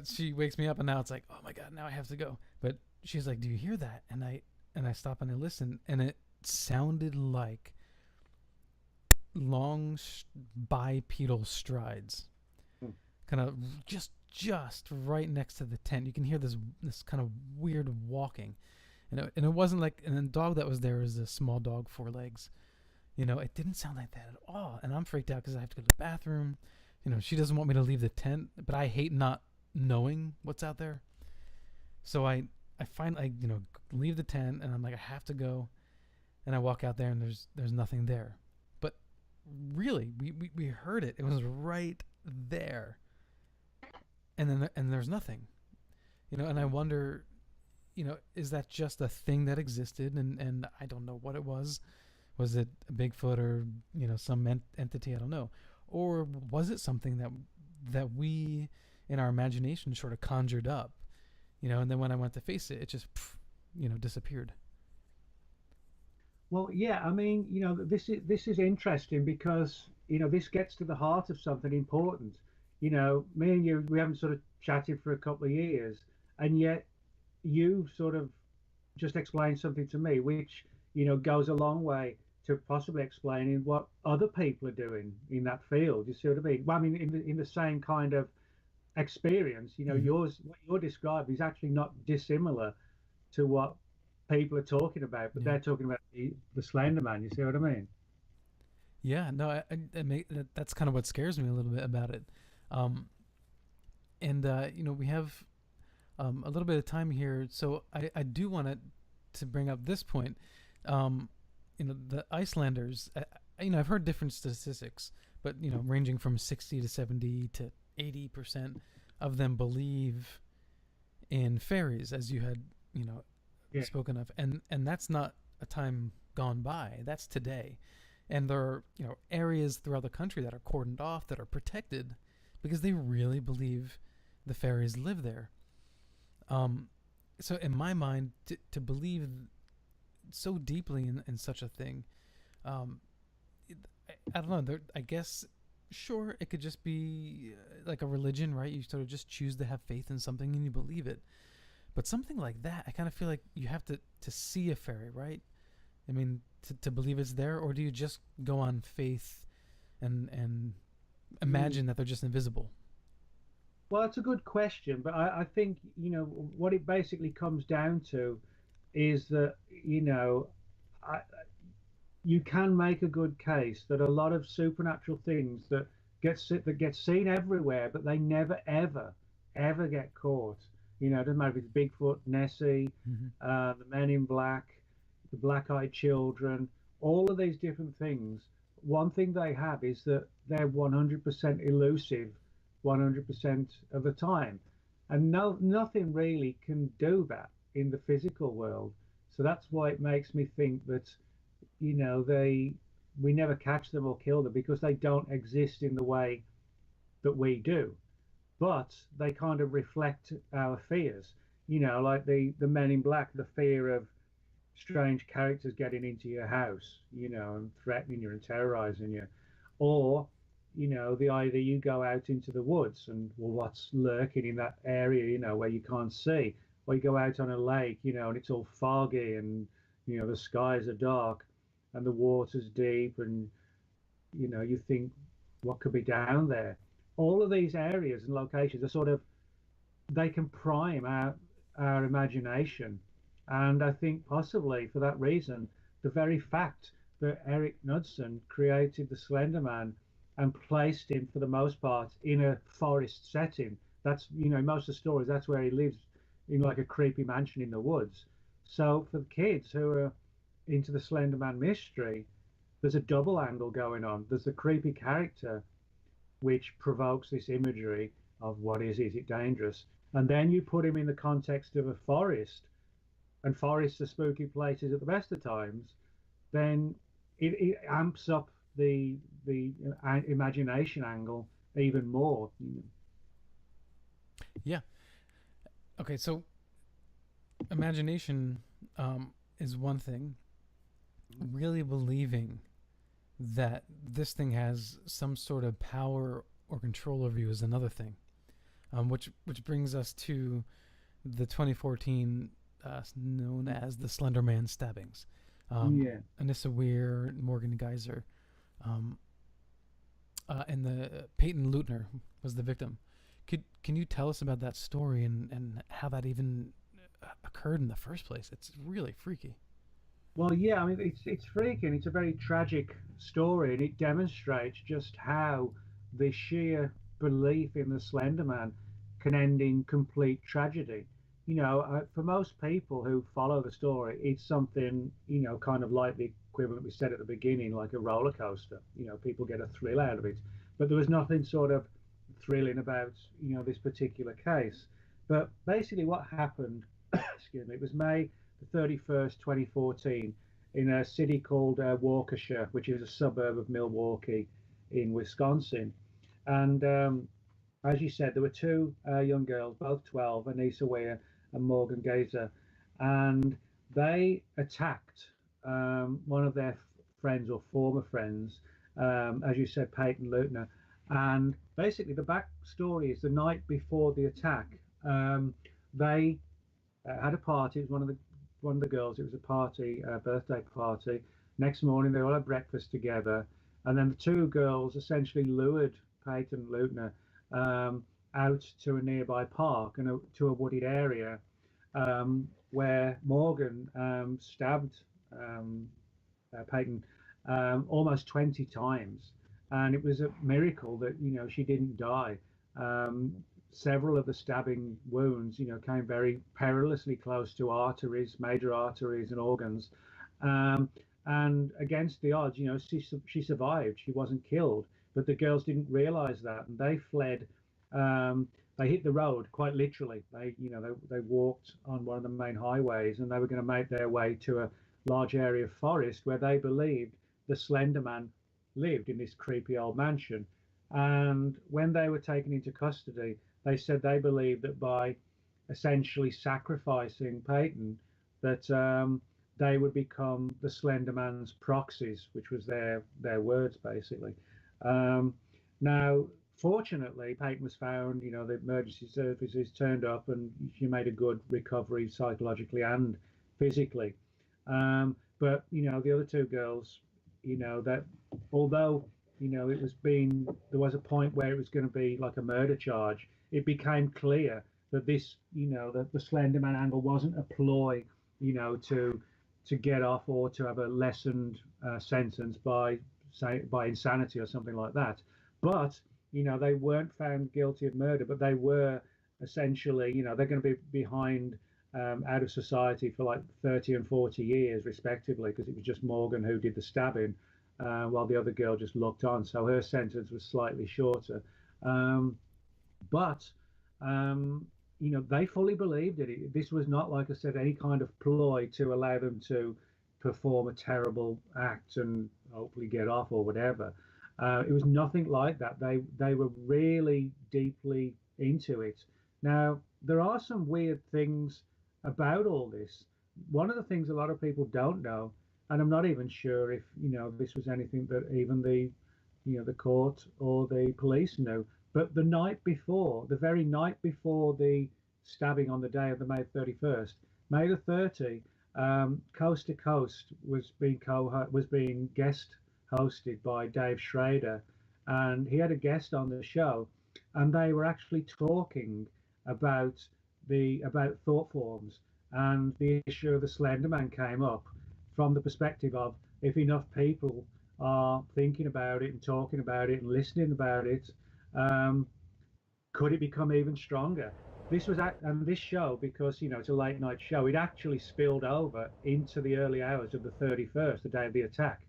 Speaker 1: she wakes me up, and now it's like, oh my god, now I have to go. But she's like, do you hear that? And I stop and I listen, and it sounded like long bipedal strides,
Speaker 4: Hmm.
Speaker 1: kind of just right next to the tent. You can hear this kind of weird walking, and it wasn't like, and the dog that was there was a small dog, 4 legs. It didn't sound like that at all, and I'm freaked out because I have to go to the bathroom. She doesn't want me to leave the tent, but I hate not knowing what's out there. So I finally leave the tent, and I'm like, I have to go, and I walk out there, and there's nothing there. But really, we heard it. It was right there, and then there's nothing. And I wonder, is that just a thing that existed, and I don't know what it was. Was it a Bigfoot or some entity? I don't know. Or was it something that we in our imagination sort of conjured up, and then when I went to face it, it just disappeared.
Speaker 4: Well, yeah, I mean, this is interesting because this gets to the heart of something important. Me and you, we haven't sort of chatted for a couple of years, and yet you sort of just explained something to me, which goes a long way to possibly explaining what other people are doing in that field. You see what I mean? Well, I mean, in the same kind of experience,
Speaker 1: Mm-hmm.
Speaker 4: what you're describing is actually not dissimilar to what people are talking about, but
Speaker 1: Yeah.
Speaker 4: they're talking about the Slender Man. You see what I mean?
Speaker 1: Yeah, no, that's kind of what scares me a little bit about it. Um, and we have a little bit of time here, so I do want to bring up this point. Um, the Icelanders. I've heard different statistics, but ranging from 60 to 70 to 80% of them believe in fairies, as you had
Speaker 4: Yeah.
Speaker 1: spoken of, and that's not a time gone by. That's today, and there are areas throughout the country that are cordoned off, that are protected, because they really believe the fairies live there. Um, so in my mind, to believe so deeply in such a thing, um, I don't know. I guess, sure, it could just be like a religion, right? You sort of just choose to have faith in something and you believe it. But something like that, I kind of feel like you have to see a fairy, right? I mean, to believe it's there, or do you just go on faith and
Speaker 4: Mm.
Speaker 1: imagine that they're just invisible?
Speaker 4: Well, that's a good question, but I think what it basically comes down to is that I, you can make a good case that a lot of supernatural things that get seen everywhere, but they never ever get caught. It doesn't matter if it's Bigfoot, Nessie,
Speaker 1: Mm-hmm.
Speaker 4: the Men in Black, the Black-Eyed Children, all of these different things. One thing they have is that they're 100% elusive, 100% of the time, and nothing really can do that in the physical world. So that's why it makes me think that they we never catch them or kill them because they don't exist in the way that we do, but they kind of reflect our fears, like the Men in Black, the fear of strange characters getting into your house, and threatening you and terrorizing you, or the either you go out into the woods and, well, what's lurking in that area, where you can't see, or you go out on a lake, and it's all foggy and the skies are dark and the water's deep, and you think, what could be down there? All of these areas and locations are sort of they can prime our imagination. And I think possibly for that reason, the very fact that Eric Knudsen created the Slender Man and placed him for the most part in a forest setting. That's, most of the stories, that's where he lives, in like a creepy mansion in the woods. So for the kids who are into the Slender Man mystery, there's a double angle going on. There's the creepy character, which provokes this imagery of what is it dangerous? And then you put him in the context of a forest, and forests are spooky places at the best of times, then it amps up the imagination angle even more.
Speaker 1: Yeah. Okay, so imagination is one thing. Really believing that this thing has some sort of power or control over you is another thing. Which brings us to the 2014 known as the Slenderman stabbings.
Speaker 4: Yeah.
Speaker 1: Anissa Weir, Morgan Geyser, and the Peyton Leutner was the victim. Can you tell us about that story and how that even occurred in the first place? It's really freaky.
Speaker 4: Well, yeah, I mean, it's freaking. It's a very tragic story, and it demonstrates just how the sheer belief in the Slender Man can end in complete tragedy. For most people who follow the story, it's something, kind of like the equivalent we said at the beginning, like a roller coaster. People get a thrill out of it, but there was nothing sort of thrilling about, this particular case. But basically, what happened, excuse me, it was May the 31st, 2014, in a city called Waukesha, which is a suburb of Milwaukee in Wisconsin. And as you said, there were two young girls, both 12, Anissa Weir and Morgan Geyser, and they attacked one of their friends or former friends, as you said, Peyton Leutner. And basically, the backstory is the night before the attack, they had a party. It was one of the girls. It was a party, a birthday party. Next morning, they all had breakfast together, and then the two girls essentially lured Peyton Leutner out to a nearby park and to a wooded area, where Morgan stabbed Peyton almost 20 times, and it was a miracle that she didn't die. Several of the stabbing wounds, came very perilously close to arteries, major arteries and organs. And against the odds, she survived. She wasn't killed, but the girls didn't realize that, and they fled. They hit the road quite literally. They walked on one of the main highways, and they were going to make their way to a large area of forest where they believed the Slender Man lived, in this creepy old mansion. And when they were taken into custody, they said they believed that by essentially sacrificing Peyton, that they would become the Slender Man's proxies, which was their words basically. Now, fortunately, Peyton was found. The emergency services turned up, and she made a good recovery psychologically and physically. But the other two girls, that although there was a point where it was going to be like a murder charge, it became clear that this, that the Slenderman angle wasn't a ploy, to get off or to have a lessened sentence by insanity or something like that. But they weren't found guilty of murder, but they were essentially, they're going to be behind out of society for like 30 and 40 years respectively, because it was just Morgan who did the stabbing, while the other girl just looked on. So her sentence was slightly shorter. But they fully believed it. This was not, like I said, any kind of ploy to allow them to perform a terrible act and hopefully get off or whatever. It was nothing like that. They were really deeply into it. Now, there are some weird things about all this. One of the things a lot of people don't know, and I'm not even sure if this was anything that even the court or the police knew, but the very night before the stabbing on the day of the May 31st, May the 30th, Coast to Coast was being guest hosted by Dave Schrader, and he had a guest on the show, and they were actually talking about thought forms, and the issue of the Slender Man came up from the perspective of, if enough people are thinking about it and talking about it and listening about it, um, could it become even stronger? And this show, because it's a late night show, it actually spilled over into the early hours of the 31st, the day of the attack.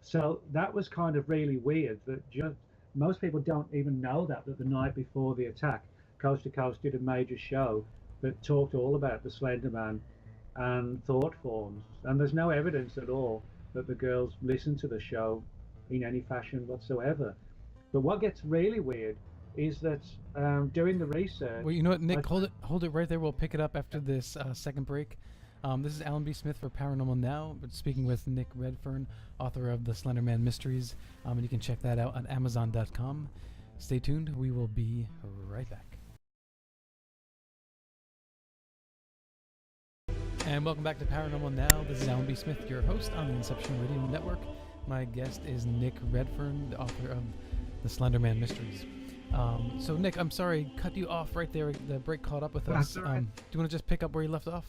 Speaker 4: So that was kind of really weird that just most people don't even know that the night before the attack, Coast to Coast did a major show that talked all about the Slender Man and thought forms. And there's no evidence at all that the girls listened to the show in any fashion whatsoever. But what gets really weird is that doing the research.
Speaker 1: Well, you know what, Nick, hold it right there. We'll pick it up after this second break. This is Alan B. Smith for Paranormal Now, but speaking with Nick Redfern, author of the Slenderman Mysteries, and you can check that out on Amazon.com. Stay tuned. We will be right back. And welcome back to Paranormal Now. This is Alan B. Smith, your host on the Inception Radio Network. My guest is Nick Redfern, the author of the Slenderman Mysteries. So, Nick, I'm sorry, cut you off right there. The break caught up with us.
Speaker 4: Right.
Speaker 1: Do you want to just pick up where you left off?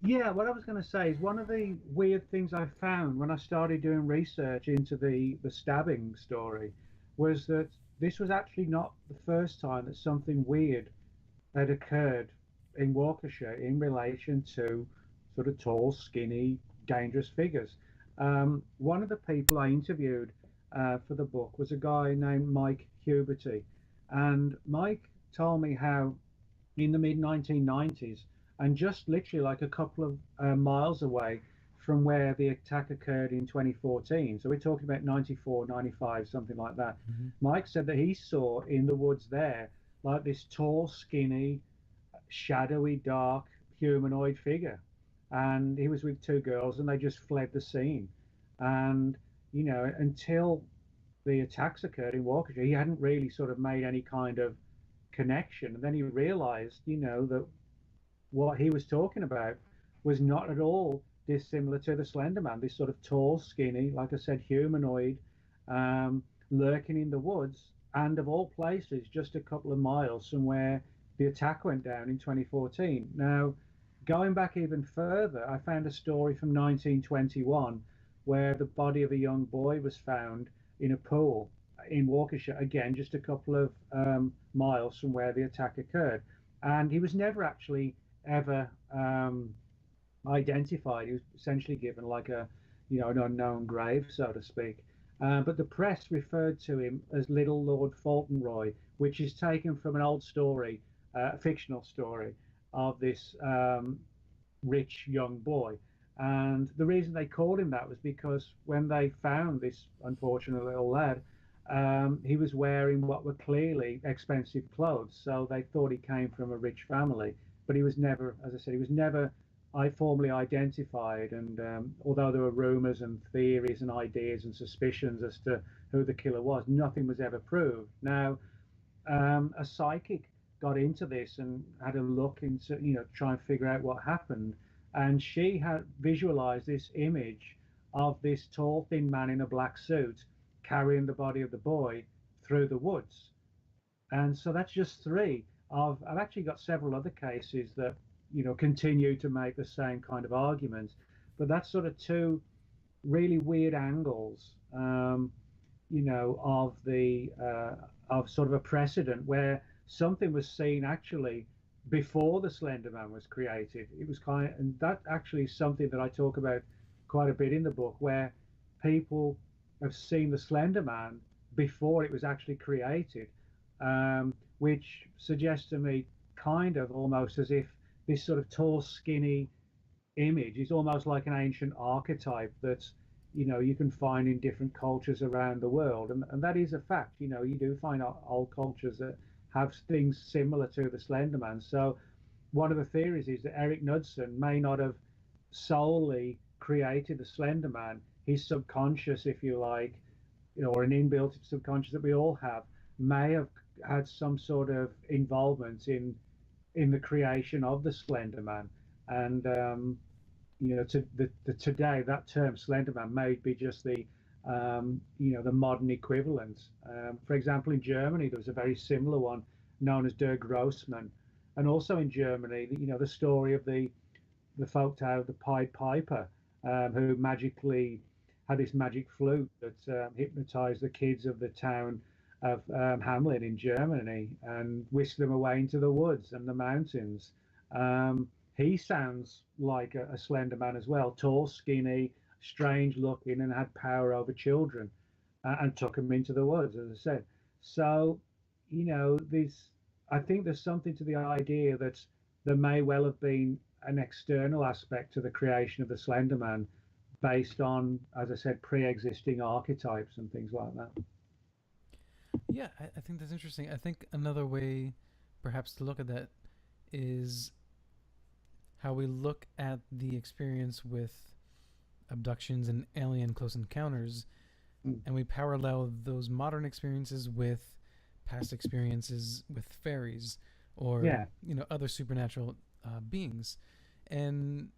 Speaker 4: Yeah, what I was going to say is one of the weird things I found when I started doing research into the stabbing story was that this was actually not the first time that something weird had occurred in Waukesha in relation to sort of tall, skinny, dangerous figures. One of the people I interviewed for the book was a guy named Mike Huberty, and Mike told me how in the mid-1990s, and just literally like a couple of miles away from where the attack occurred in 2014, so we're talking about 94, 95, something like that. Mm-hmm. Mike said that he saw in the woods there like this tall, skinny, shadowy, dark, humanoid figure, and he was with two girls and they just fled the scene. And until the attacks occurred in Waukesha, he hadn't really sort of made any kind of connection. And then he realized that what he was talking about was not at all dissimilar to the Slender Man, this sort of tall, skinny, like I said, humanoid, lurking in the woods, and of all places just a couple of miles from where the attack went down in 2014. Now, going back even further, I found a story from 1921 where the body of a young boy was found in a pool in Waukesha, again just a couple of miles from where the attack occurred, and he was never actually ever identified. He was essentially given like an unknown grave, so to speak. But the press referred to him as Little Lord Fauntleroy, which is taken from an old story, a fictional story of this rich young boy. And the reason they called him that was because when they found this unfortunate little lad, he was wearing what were clearly expensive clothes. So they thought he came from a rich family, but he was never, as I said, he was never formally identified. And although there were rumors and theories and ideas and suspicions as to who the killer was, nothing was ever proved. Now, a psychic got into this and had a look into, try and figure out what happened. And she had visualized this image of this tall, thin man in a black suit carrying the body of the boy through the woods. And so that's just three of, I've actually got several other cases that, continue to make the same kind of arguments. But that's sort of two really weird angles, of sort of a precedent where something was seen actually before the Slender Man was created. It was and that actually is something that I talk about quite a bit in the book, where people have seen the Slender Man before it was actually created, which suggests to me kind of almost as if this sort of tall, skinny image is almost like an ancient archetype that you can find in different cultures around the world, and that is a fact. You do find old cultures that have things similar to the Slender Man. So one of the theories is that Eric Knudsen may not have solely created the Slender Man. His subconscious, if you like, or an inbuilt subconscious that we all have, may have had some sort of involvement in the creation of the Slender Man. And today that term Slender Man may be just the the modern equivalent. For example, in Germany there was a very similar one known as Der Grossman, and also in Germany, the story of the folktale of the Pied Piper, who magically had this magic flute that hypnotized the kids of the town of Hamlin in Germany and whisked them away into the woods and the mountains. He sounds like a slender man as well, tall, skinny, strange looking, and had power over children, and took them into the woods, as I said. So, I think there's something to the idea that there may well have been an external aspect to the creation of the Slender Man based on, as I said, pre-existing archetypes and things like that.
Speaker 1: Yeah, I think that's interesting. I think another way perhaps to look at that is how we look at the experience with abductions and alien close encounters, and we parallel those modern experiences with past experiences with fairies or other supernatural beings. And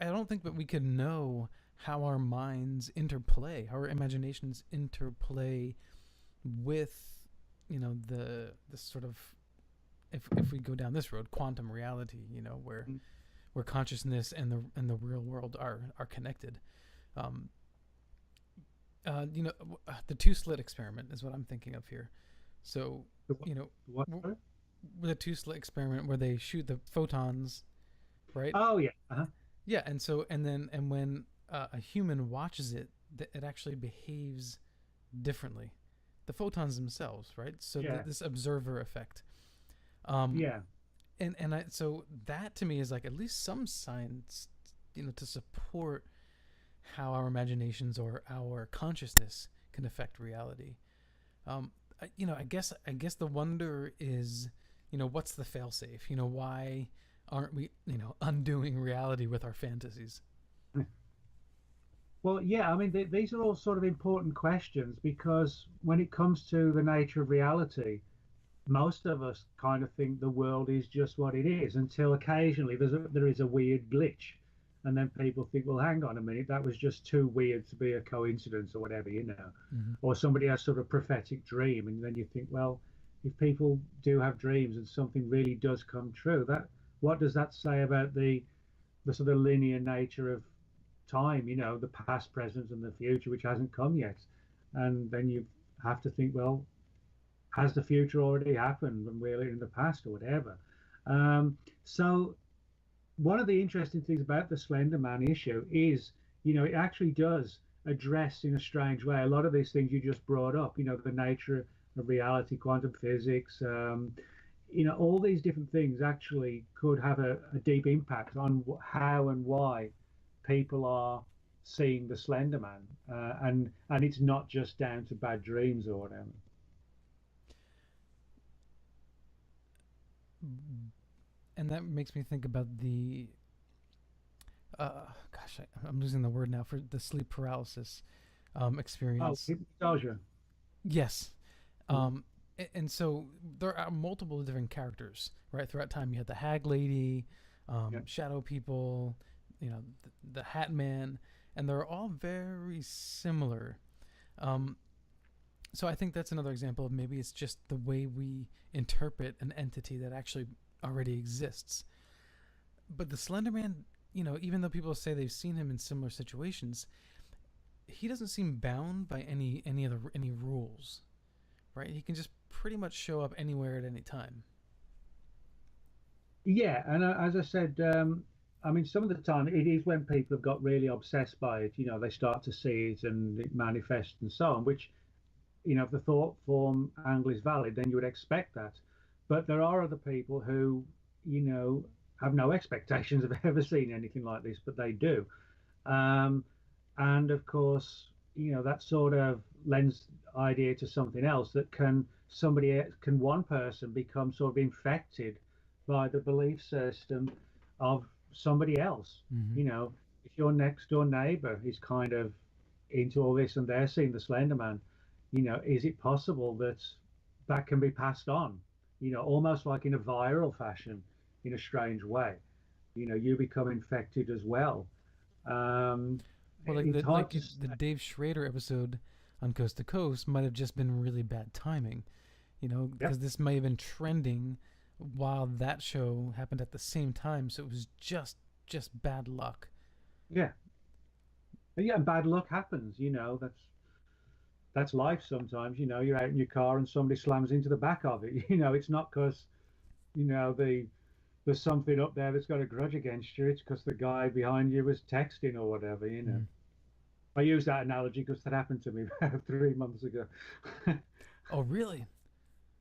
Speaker 1: I don't think that we could know how our minds interplay, how our imaginations interplay with the sort of, if we go down this road, quantum reality, where consciousness and the real world are connected. The two-slit experiment is what I'm thinking of here. So, the two-slit experiment where they shoot the photons, right?
Speaker 4: Oh yeah. Uh-huh.
Speaker 1: Yeah, and when a human watches it, it actually behaves differently. The photons themselves, right? So this observer effect. So that to me is like at least some science, to support how our imaginations or our consciousness can affect reality. I guess the wonder is, what's the failsafe? Why aren't we, undoing reality with our fantasies?
Speaker 4: Well, yeah, I mean, these are all sort of important questions, because when it comes to the nature of reality, most of us kind of think the world is just what it is, until occasionally there is a weird glitch. And then people think, well, hang on a minute, that was just too weird to be a coincidence or whatever,
Speaker 1: Mm-hmm.
Speaker 4: Or somebody has sort of prophetic dream. And then you think, well, if people do have dreams and something really does come true, what does that say about the sort of linear nature of time, the past, present, and the future, which hasn't come yet? And then you have to think, well, has the future already happened and we're in the past or whatever? So one of the interesting things about the Slender Man issue is, it actually does address in a strange way a lot of these things you just brought up, the nature of reality, quantum physics, all these different things actually could have a deep impact on how and why people are seeing the Slender Man, and it's not just down to bad dreams or whatever.
Speaker 1: And that makes me think about the I'm losing the word now, for the sleep paralysis experience.
Speaker 4: Oh, hypnagogia.
Speaker 1: Yes. And so there are multiple different characters, right? Throughout time, you had the Hag Lady, Shadow People, the Hat Man, and they're all very similar. So I think that's another example of maybe it's just the way we interpret an entity that actually already exists. But the Slender Man, even though people say they've seen him in similar situations, he doesn't seem bound by any rules, right? He can just pretty much show up anywhere at any time.
Speaker 4: Yeah, and as I said, I mean, some of the time it is when people have got really obsessed by it, they start to see it and it manifests and so on, which, if the thought form angle is valid, then you would expect that. But there are other people who, have no expectations of ever seeing anything like this, but they do. And of course, that sort of lends idea to something else, that can one person become sort of infected by the belief system of somebody else.
Speaker 1: Mm-hmm.
Speaker 4: If your next door neighbor is kind of into all this and they're seeing the Slender Man, is it possible that can be passed on, almost like in a viral fashion, in a strange way? You become infected as well.
Speaker 1: Well, the Dave Schrader episode on Coast to Coast might have just been really bad timing, because this may have been trending while that show happened at the same time, so it was just bad luck.
Speaker 4: Yeah, yeah, and bad luck happens. That's life sometimes. You're out in your car and somebody slams into the back of it. It's not because there's something up there that's got a grudge against you. It's because the guy behind you was texting or whatever. I use that analogy because that happened to me about 3 months ago.
Speaker 1: Oh, really?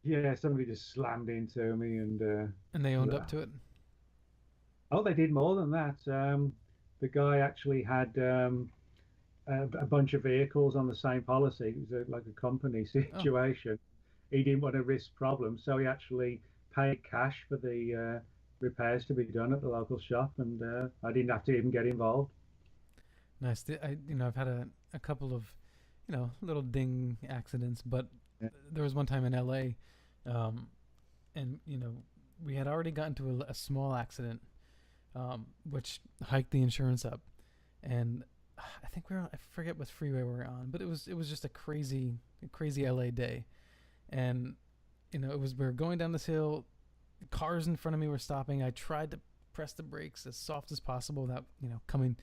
Speaker 4: Yeah, somebody just slammed into me, and
Speaker 1: they owned up to it?
Speaker 4: Oh, they did more than that. The guy actually had a bunch of vehicles on the same policy. It was like a company situation. He didn't want to risk problems, so he actually paid cash for the repairs to be done at the local shop, and I didn't have to even get involved.
Speaker 1: Nice. I've had a couple of, little ding accidents, but there was one time in LA, and we had already gotten to a small accident, which hiked the insurance up, and I think I forget what freeway we were on, but it was just a crazy LA day, and we were going down this hill, cars in front of me were stopping. I tried to press the brakes as soft as possible without coming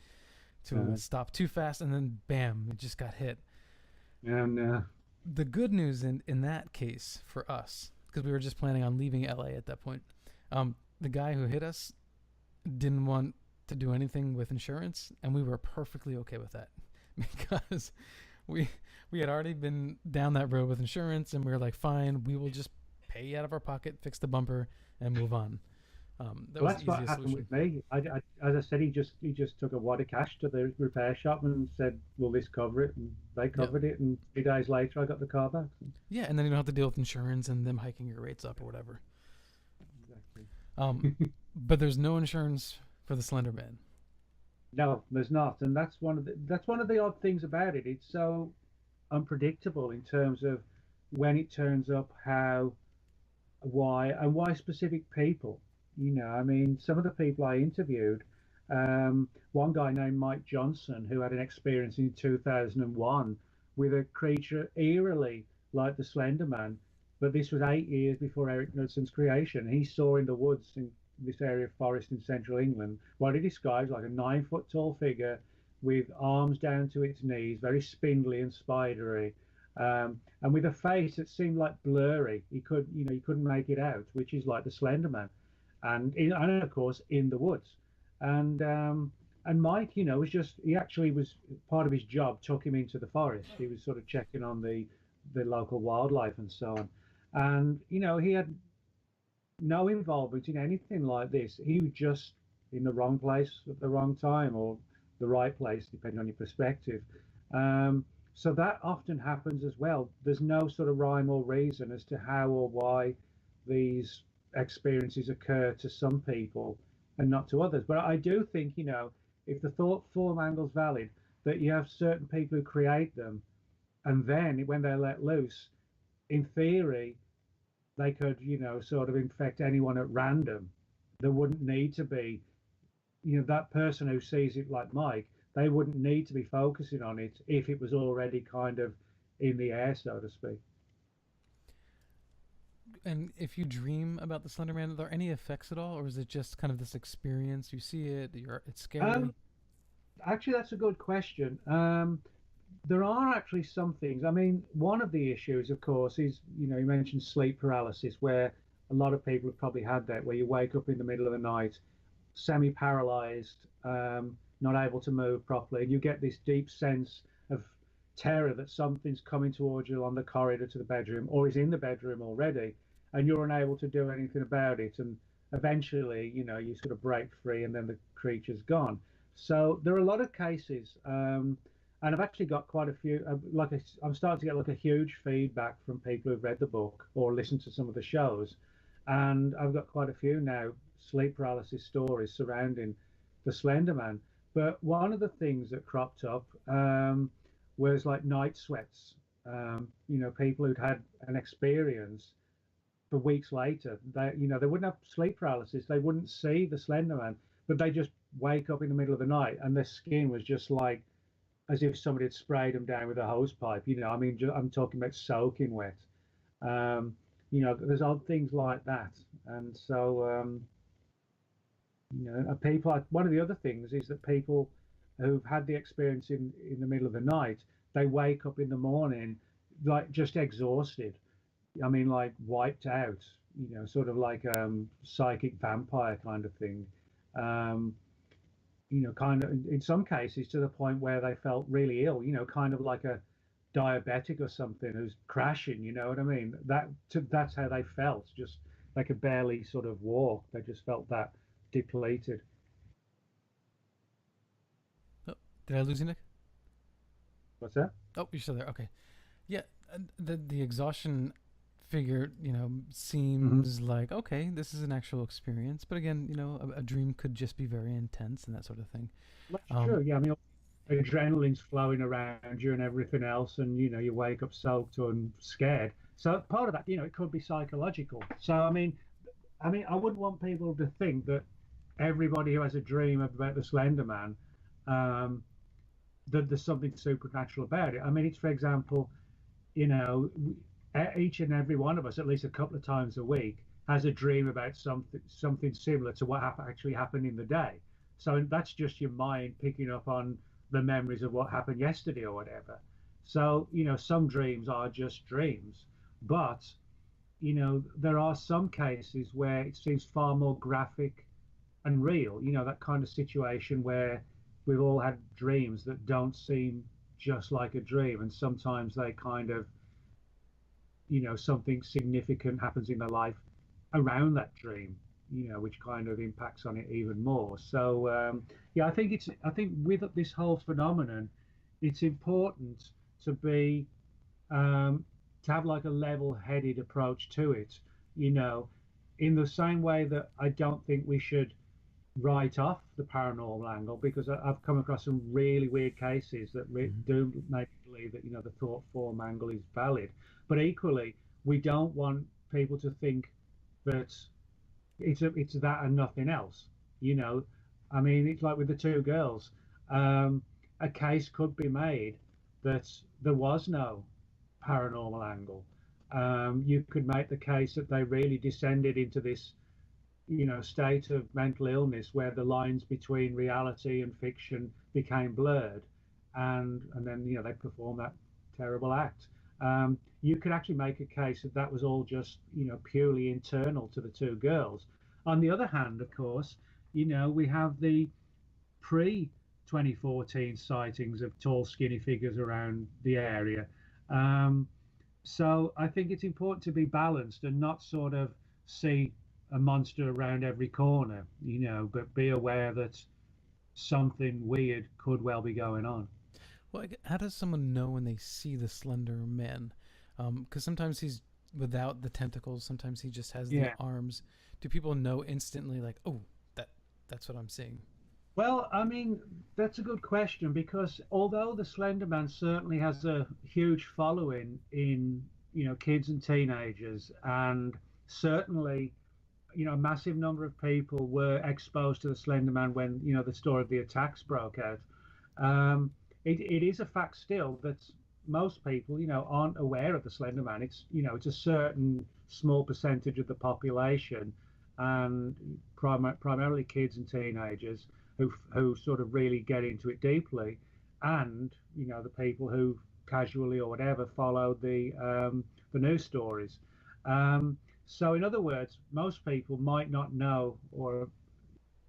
Speaker 1: to a stop too fast, and then bam, it just got hit.
Speaker 4: And
Speaker 1: the good news in that case for us, because we were just planning on leaving LA at that point, the guy who hit us didn't want to do anything with insurance, and we were perfectly okay with that because we had already been down that road with insurance, and we were like, fine, we will just pay out of our pocket, fix the bumper, and move on.
Speaker 4: That's what happened with me. As I said, he just took a wad of cash to the repair shop and said, "Will this cover it?" And they covered it. And 3 days later, I got the car back.
Speaker 1: Yeah, and then you don't have to deal with insurance and them hiking your rates up or whatever.
Speaker 4: Exactly.
Speaker 1: But there's no insurance for the Slenderman.
Speaker 4: No, there's not, and that's one of the odd things about it. It's so unpredictable in terms of when it turns up, how, why specific people. I mean, some of the people I interviewed, one guy named Mike Johnson, who had an experience in 2001 with a creature eerily like the Slender Man, but this was 8 years before Eric Knudson's creation. He saw in the woods in this area of forest in central England what he describes like a 9-foot tall figure with arms down to its knees, very spindly and spidery, and with a face that seemed like blurry. He couldn't make it out, which is like the Slender Man. And of course in the woods, and Mike, he actually was part of his job took him into the forest. He was sort of checking on the local wildlife and so on, and he had no involvement in anything like this. He was just in the wrong place at the wrong time, or the right place, depending on your perspective. So that often happens as well. There's no sort of rhyme or reason as to how or why these experiences occur to some people and not to others. But I do think, if the thought form angle's valid, that you have certain people who create them, and then when they're let loose, in theory, they could, sort of infect anyone at random. There wouldn't need to be, that person who sees it like Mike, they wouldn't need to be focusing on it if it was already kind of in the air, so to speak.
Speaker 1: And if you dream about the Slender Man, are there any effects at all, or is it just kind of this experience? You see it, it's scary?
Speaker 4: Actually, that's a good question. There are actually some things. I mean, one of the issues, of course, is, you mentioned sleep paralysis, where a lot of people have probably had that, where you wake up in the middle of the night, semi-paralyzed, not able to move properly, and you get this deep sense of terror that something's coming towards you on the corridor to the bedroom, or is in the bedroom already, and you're unable to do anything about it. And eventually, you sort of break free, and then the creature's gone. So there are a lot of cases, and I've actually got quite a few. I'm starting to get like a huge feedback from people who've read the book or listened to some of the shows, and I've got quite a few now sleep paralysis stories surrounding the Slender Man. But one of the things that cropped up was like night sweats. People who'd had an experience for weeks later, they wouldn't have sleep paralysis, they wouldn't see the Slender Man, but they just wake up in the middle of the night and their skin was just like as if somebody had sprayed them down with a hose pipe. I'm talking about soaking wet. there's odd things like that. And so, people, one of the other things is that people who've had the experience in the middle of the night, they wake up in the morning like just exhausted. I mean, like wiped out, sort of like psychic vampire kind of thing. Um, kind of in some cases to the point where they felt really ill, kind of like a diabetic or something who's crashing, you know what I mean? That's how they felt, just they could barely sort of walk. They just felt that depleted.
Speaker 1: Oh, did I lose you, Nick?
Speaker 4: What's that?
Speaker 1: Oh, you're still there. Okay. Yeah, the exhaustion figure, seems like, okay, this is an actual experience. But again, a dream could just be very intense and that sort of thing.
Speaker 4: That's true. Yeah, I mean, adrenaline's flowing around you and everything else, and you wake up soaked and scared. So part of that, it could be psychological. So I mean, I wouldn't want people to think that everybody who has a dream about the Slender Man, that there's something supernatural about it. I mean, it's, for example, each and every one of us, at least a couple of times a week, has a dream about something similar to what actually happened in the day. So that's just your mind picking up on the memories of what happened yesterday or whatever. So, some dreams are just dreams, but, there are some cases where it seems far more graphic and real, that kind of situation where we've all had dreams that don't seem just like a dream. And sometimes they kind of, something significant happens in their life around that dream, which kind of impacts on it even more. So I think with this whole phenomenon, it's important to be to have like a level-headed approach to it. In the same way that I don't think we should write off the paranormal angle, because I've come across some really weird cases that do make me believe that the thought form angle is valid. But equally, we don't want people to think that it's that and nothing else. I mean, it's like with the two girls. A case could be made that there was no paranormal angle. You could make the case that they really descended into this, state of mental illness where the lines between reality and fiction became blurred, and then they perform that terrible act. You could actually make a case that that was all just purely internal to the two girls. On the other hand, of course, we have the pre 2014 sightings of tall, skinny figures around the area. So I think it's important to be balanced and not sort of see a monster around every corner, but be aware that something weird could well be going on.
Speaker 1: Well, how does someone know when they see the Slender Man? Because sometimes he's without the tentacles, sometimes he just has the arms. Do people know instantly, like, oh, that's what I'm seeing?
Speaker 4: Well, I mean, that's a good question, because although the Slender Man certainly has a huge following in, kids and teenagers, and certainly, a massive number of people were exposed to the Slender Man when, the story of the attacks broke out. It is a fact still that most people, aren't aware of the Slender Man. It's, it's a certain small percentage of the population, and primarily kids and teenagers who sort of really get into it deeply, and the people who casually or whatever follow the news stories. So in other words, most people might not know or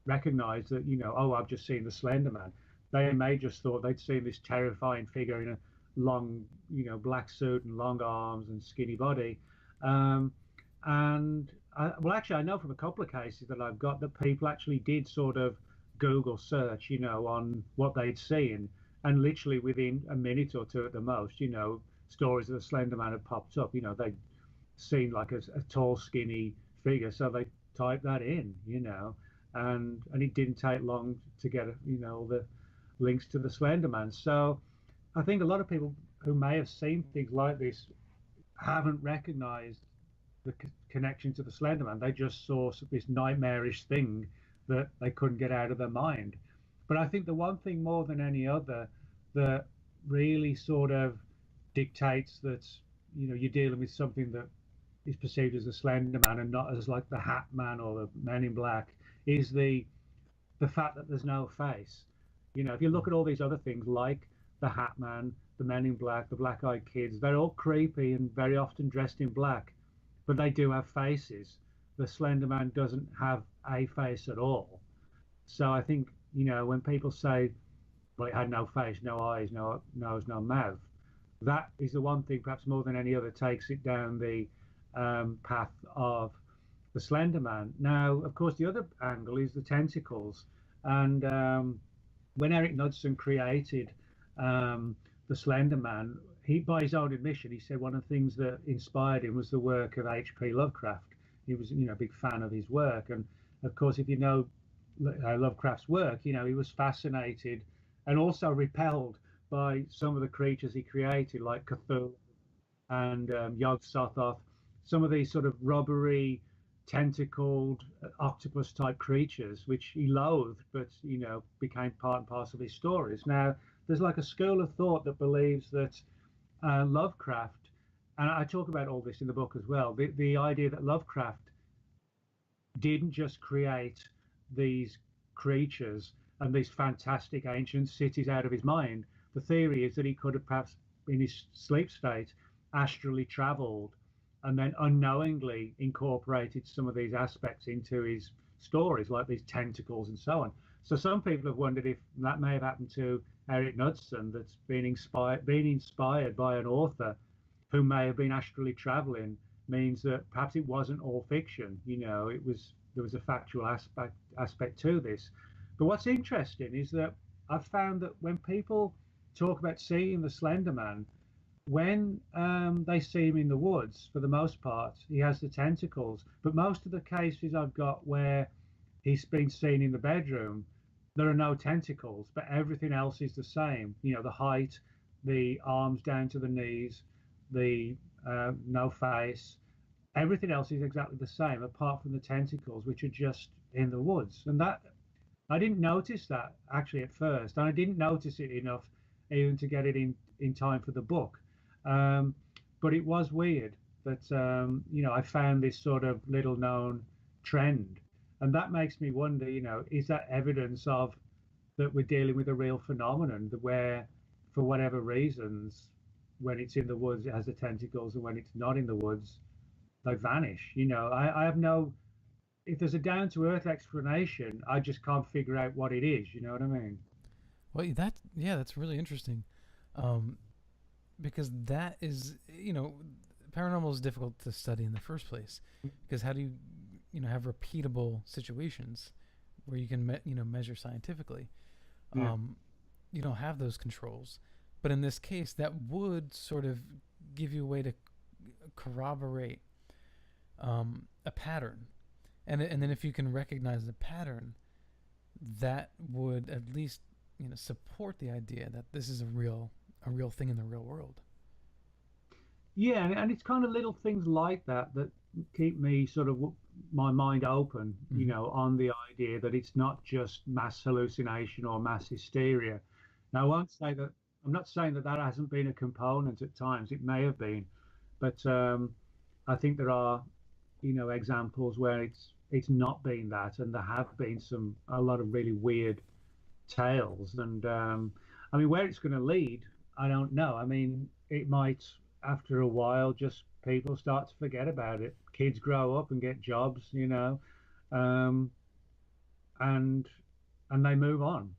Speaker 4: recognize that, oh, I've just seen the Slender Man. They may just thought they'd seen this terrifying figure in a long, black suit and long arms and skinny body. Well, actually, I know from a couple of cases that I've got that people actually did sort of Google search, on what they'd seen, and literally within a minute or two at the most, stories of the Slender Man had popped up. They'd seen like a tall, skinny figure, so they typed that in, and it didn't take long to get, all the links to the Slender Man. So I think a lot of people who may have seen things like this haven't recognized the connection to the Slender Man. They just saw this nightmarish thing that they couldn't get out of their mind. But I think the one thing more than any other that really sort of dictates that you're dealing with something that is perceived as the Slender Man and not as like the Hat Man or the Men in Black is the fact that there's no face. You know, if you look at all these other things like the Hat Man, the Men in Black, the Black Eyed Kids, they're all creepy and very often dressed in black, but they do have faces. The Slender Man doesn't have a face at all. So I think, you know, when people say, well, it had no face, no eyes, no nose, no mouth, that is the one thing, perhaps more than any other, takes it down the path of the Slender Man. Now, of course, the other angle is the tentacles. And when Eric Knudsen created the Slender Man, he, by his own admission, he said one of the things that inspired him was the work of H.P. Lovecraft. He was, you know, a big fan of his work. And of course, if you know Lovecraft's work, you know, he was fascinated and also repelled by some of the creatures he created, like Cthulhu and Yog-Sothoth, some of these sort of rubbery, tentacled, octopus-type creatures, which he loathed, but, you know, became part and parcel of his stories. Now, there's like a school of thought that believes that Lovecraft, and I talk about all this in the book as well, the idea that Lovecraft didn't just create these creatures and these fantastic ancient cities out of his mind. The theory is that he could have perhaps, in his sleep state, astrally traveled and then unknowingly incorporated some of these aspects into his stories, like these tentacles and so on. So some people have wondered if that may have happened to Eric Knudsen, that's been inspired by an author who may have been astrally traveling, means that perhaps it wasn't all fiction. You know, there was a factual aspect to this. But what's interesting is that I've found that when people talk about seeing the Slender Man, when they see him in the woods, for the most part, he has the tentacles. But most of the cases I've got where he's been seen in the bedroom, there are no tentacles, but everything else is the same. You know, the height, the arms down to the knees, the no face, everything else is exactly the same, apart from the tentacles, which are just in the woods. And that, I didn't notice that actually at first, and I didn't notice it enough even to get it in time for the book. But it was weird that, you know, I found this sort of little known trend. And that makes me wonder, you know, is that evidence of that we're dealing with a real phenomenon where, for whatever reasons, when it's in the woods, it has the tentacles, and when it's not in the woods, they vanish. You know, I have no, if there's a down to earth explanation, I just can't figure out what it is. You know what I mean?
Speaker 1: Well, that's really interesting. Because that is, you know, paranormal is difficult to study in the first place, because how do you, you know, have repeatable situations where you can measure scientifically?
Speaker 4: Yeah.
Speaker 1: You don't have those controls, but in this case, that would sort of give you a way to corroborate a pattern, and then if you can recognize the pattern, that would at least, you know, support the idea that this is a real thing in the real world.
Speaker 4: Yeah, and it's kind of little things like that that keep me sort of my mind open, you know, on the idea that it's not just mass hallucination or mass hysteria. Now, I won't say that, I'm not saying that that hasn't been a component at times. It may have been, but I think there are, you know, examples where it's not been that, and there have been a lot of really weird tales. And I mean, where it's going to lead, I don't know. I mean, it might, after a while, just people start to forget about it. Kids grow up and get jobs, you know, and they move on.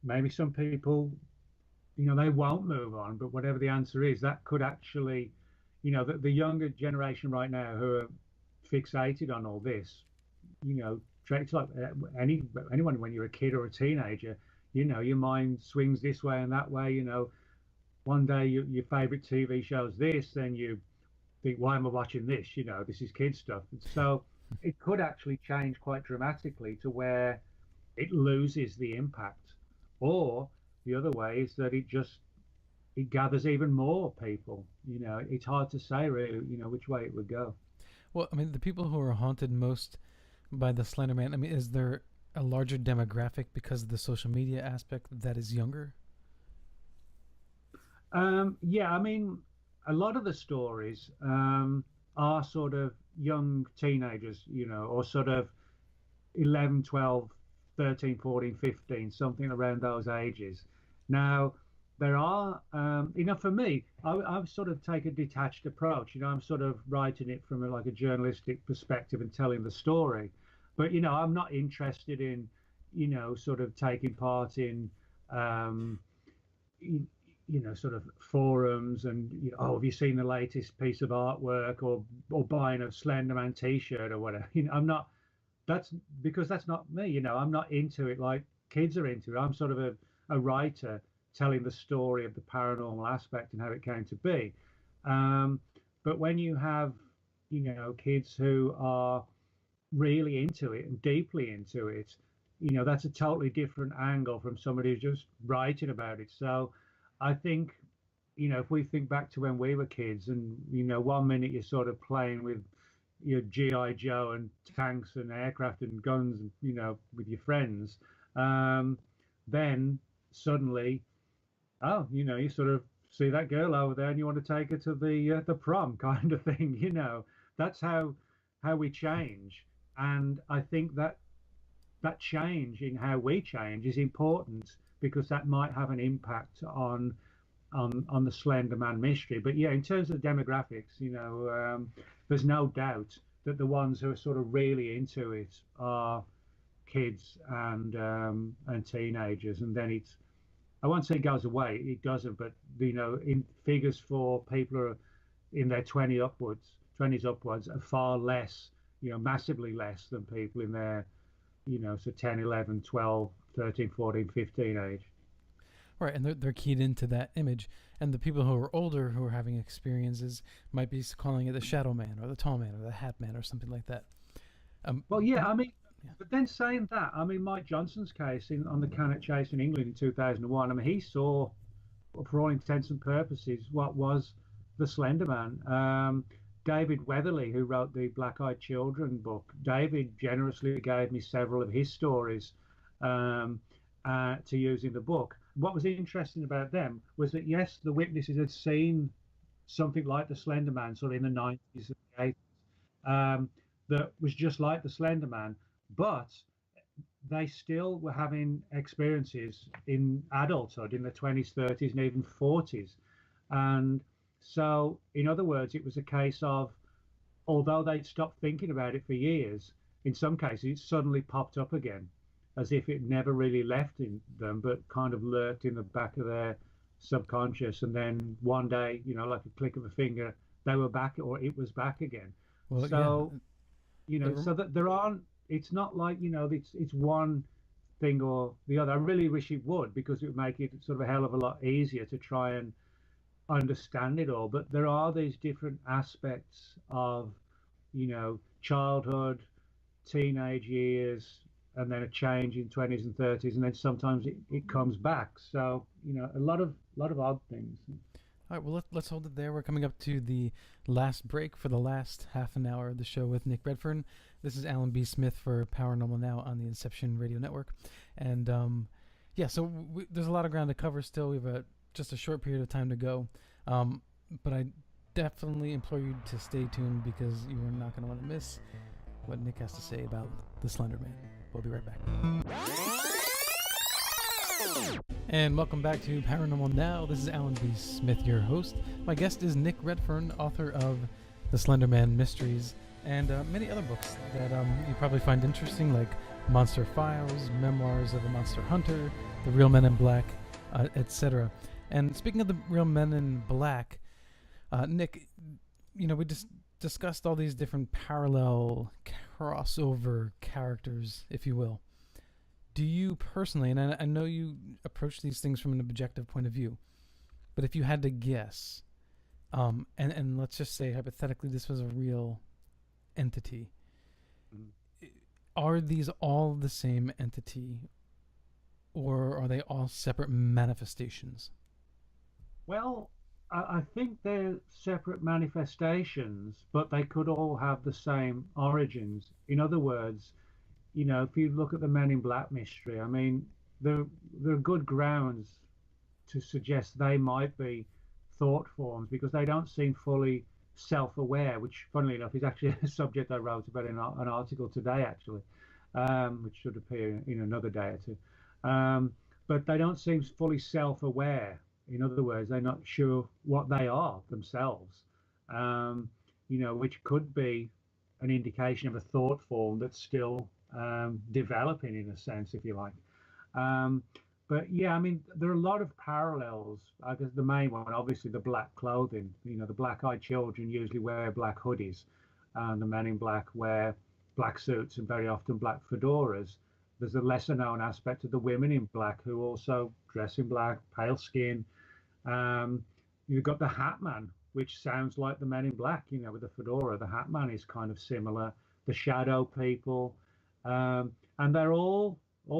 Speaker 4: Maybe some people, you know, they won't move on, but whatever the answer is, that could actually, you know, the younger generation right now who are fixated on all this, you know, it's like anyone when you're a kid or a teenager, you know, your mind swings this way and that way. You know, one day your favorite TV show's this, then you think, why am I watching this? You know, this is kid stuff. And so it could actually change quite dramatically to where it loses the impact, or the other way is that it gathers even more people. You know, it's hard to say really, you know, which way it would go.
Speaker 1: Well, I mean, the people who are haunted most by the Slender Man, I mean, is there a larger demographic because of the social media aspect that is younger?
Speaker 4: Yeah, I mean, a lot of the stories are sort of young teenagers, or sort of 11, 12, 13, 14, 15, something around those ages. Now, there are, for me, I've sort of take a detached approach. I'm sort of writing it from like a journalistic perspective and telling the story. But, I'm not interested in, sort of taking part in, sort of forums and, have you seen the latest piece of artwork, or buying a Slenderman T-shirt or whatever. I'm not. That's because that's not me. I'm not into it like kids are into it. I'm sort of a writer telling the story of the paranormal aspect and how it came to be. But when you have, kids who are really into it and deeply into it, that's a totally different angle from somebody who's just writing about it. So I think, if we think back to when we were kids and, one minute you're sort of playing with your GI Joe and tanks and aircraft and guns, with your friends, then suddenly, you sort of see that girl over there and you want to take her to the prom kind of thing. That's how we change. And I think that change in how we change is important, because that might have an impact on the Slenderman mystery. But yeah, in terms of demographics, there's no doubt that the ones who are sort of really into it are kids and teenagers, and then I won't say it goes away, it doesn't, but in figures for people who are in their 20s upwards are far less, massively less than people in their, so 10, 11, 12, 13, 14, 15 age.
Speaker 1: Right, and they're keyed into that image. And the people who are older, who are having experiences, might be calling it the Shadow Man or the Tall Man or the Hat Man or something like that.
Speaker 4: Well, yeah, I mean, but then saying that, I mean, Mike Johnson's case on the Cannock Chase in England in 2001, I mean, he saw, for all intents and purposes, what was the Slender Man. David Weatherly, who wrote the Black Eyed Children book, David generously gave me several of his stories to use in the book. What was interesting about them was that, yes, the witnesses had seen something like the Slender Man, sort of in the 90s and 80s, that was just like the Slender Man, but they still were having experiences in adulthood, in the 20s, 30s, and even 40s. And so, in other words, it was a case of, although they'd stopped thinking about it for years, in some cases it suddenly popped up again, as if it never really left in them, but kind of lurked in the back of their subconscious. And then one day, like a click of a finger, they were back, or it was back again. Well, so, yeah. So that there aren't, it's not like, it's one thing or the other. I really wish it would, because it would make it sort of a hell of a lot easier to try and understand it all. But there are these different aspects of, childhood, teenage years, and then a change in 20s and 30s, and then sometimes it comes back. So, a lot of odd things.
Speaker 1: All right, well, let's hold it there. We're coming up to the last break for the last half an hour of the show with Nick Redfern. This is Alan B. Smith for Paranormal Now on the Inception Radio Network. And, so there's a lot of ground to cover still. We have just a short period of time to go. But I definitely implore you to stay tuned, because you are not going to want to miss what Nick has to say about the Slender Man. We'll be right back. And welcome back to Paranormal Now. This is Alan B. Smith, your host. My guest is Nick Redfern, author of the Slenderman Mysteries and many other books that you probably find interesting, like Monster Files, Memoirs of a Monster Hunter, The Real Men in Black, etc. And speaking of the Real Men in Black, Nick, we just discussed all these different parallel crossover characters, if you will. Do you personally, and I know you approach these things from an objective point of view, but if you had to guess, and let's just say hypothetically this was a real entity, are these all the same entity, or are they all separate manifestations?
Speaker 4: Well, I think they're separate manifestations, but they could all have the same origins. In other words, if you look at the Men in Black mystery, I mean, there are good grounds to suggest they might be thought forms, because they don't seem fully self-aware, which, funnily enough, is actually a subject I wrote about in an article today, actually, which should appear in another day or two. But they don't seem fully self-aware. In other words, they're not sure what they are themselves, which could be an indication of a thought form that's still developing, in a sense, if you like. But yeah, I mean, there are a lot of parallels. I guess the main one, obviously, the black clothing. The black-eyed children usually wear black hoodies, and the men in black wear black suits and very often black fedoras. There's a lesser-known aspect of the women in black who also dress in black, pale skin. You've got the Hat Man, which sounds like the men in black, with the fedora. The Hat Man is kind of similar. The shadow people, and they're all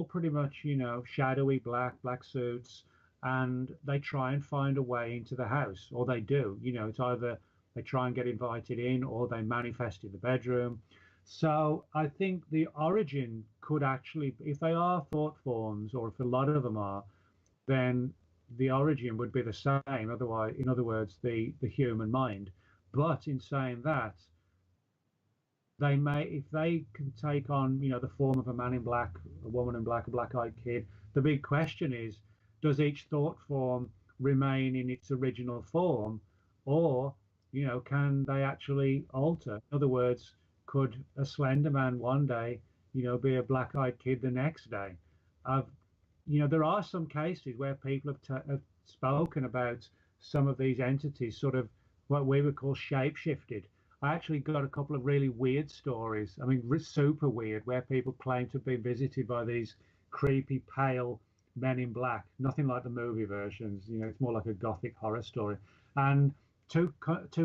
Speaker 4: pretty much, shadowy black suits, and they try and find a way into the house, or they do. It's either they try and get invited in, or they manifest in the bedroom. So I think the origin could actually, if they are thought forms, or if a lot of them are, then the origin would be the same. Otherwise, in other words, the human mind. But in saying that, they may, if they can take on, the form of a man in black, a woman in black, a black-eyed kid, the big question is, does each thought form remain in its original form, or, can they actually alter? In other words, could a slender man one day, be a black-eyed kid the next day? There are some cases where people have spoken about some of these entities, sort of what we would call shape-shifted. I actually got a couple of really weird stories. I mean, super weird, where people claim to have been visited by these creepy, pale men in black. Nothing like the movie versions. It's more like a gothic horror story. And two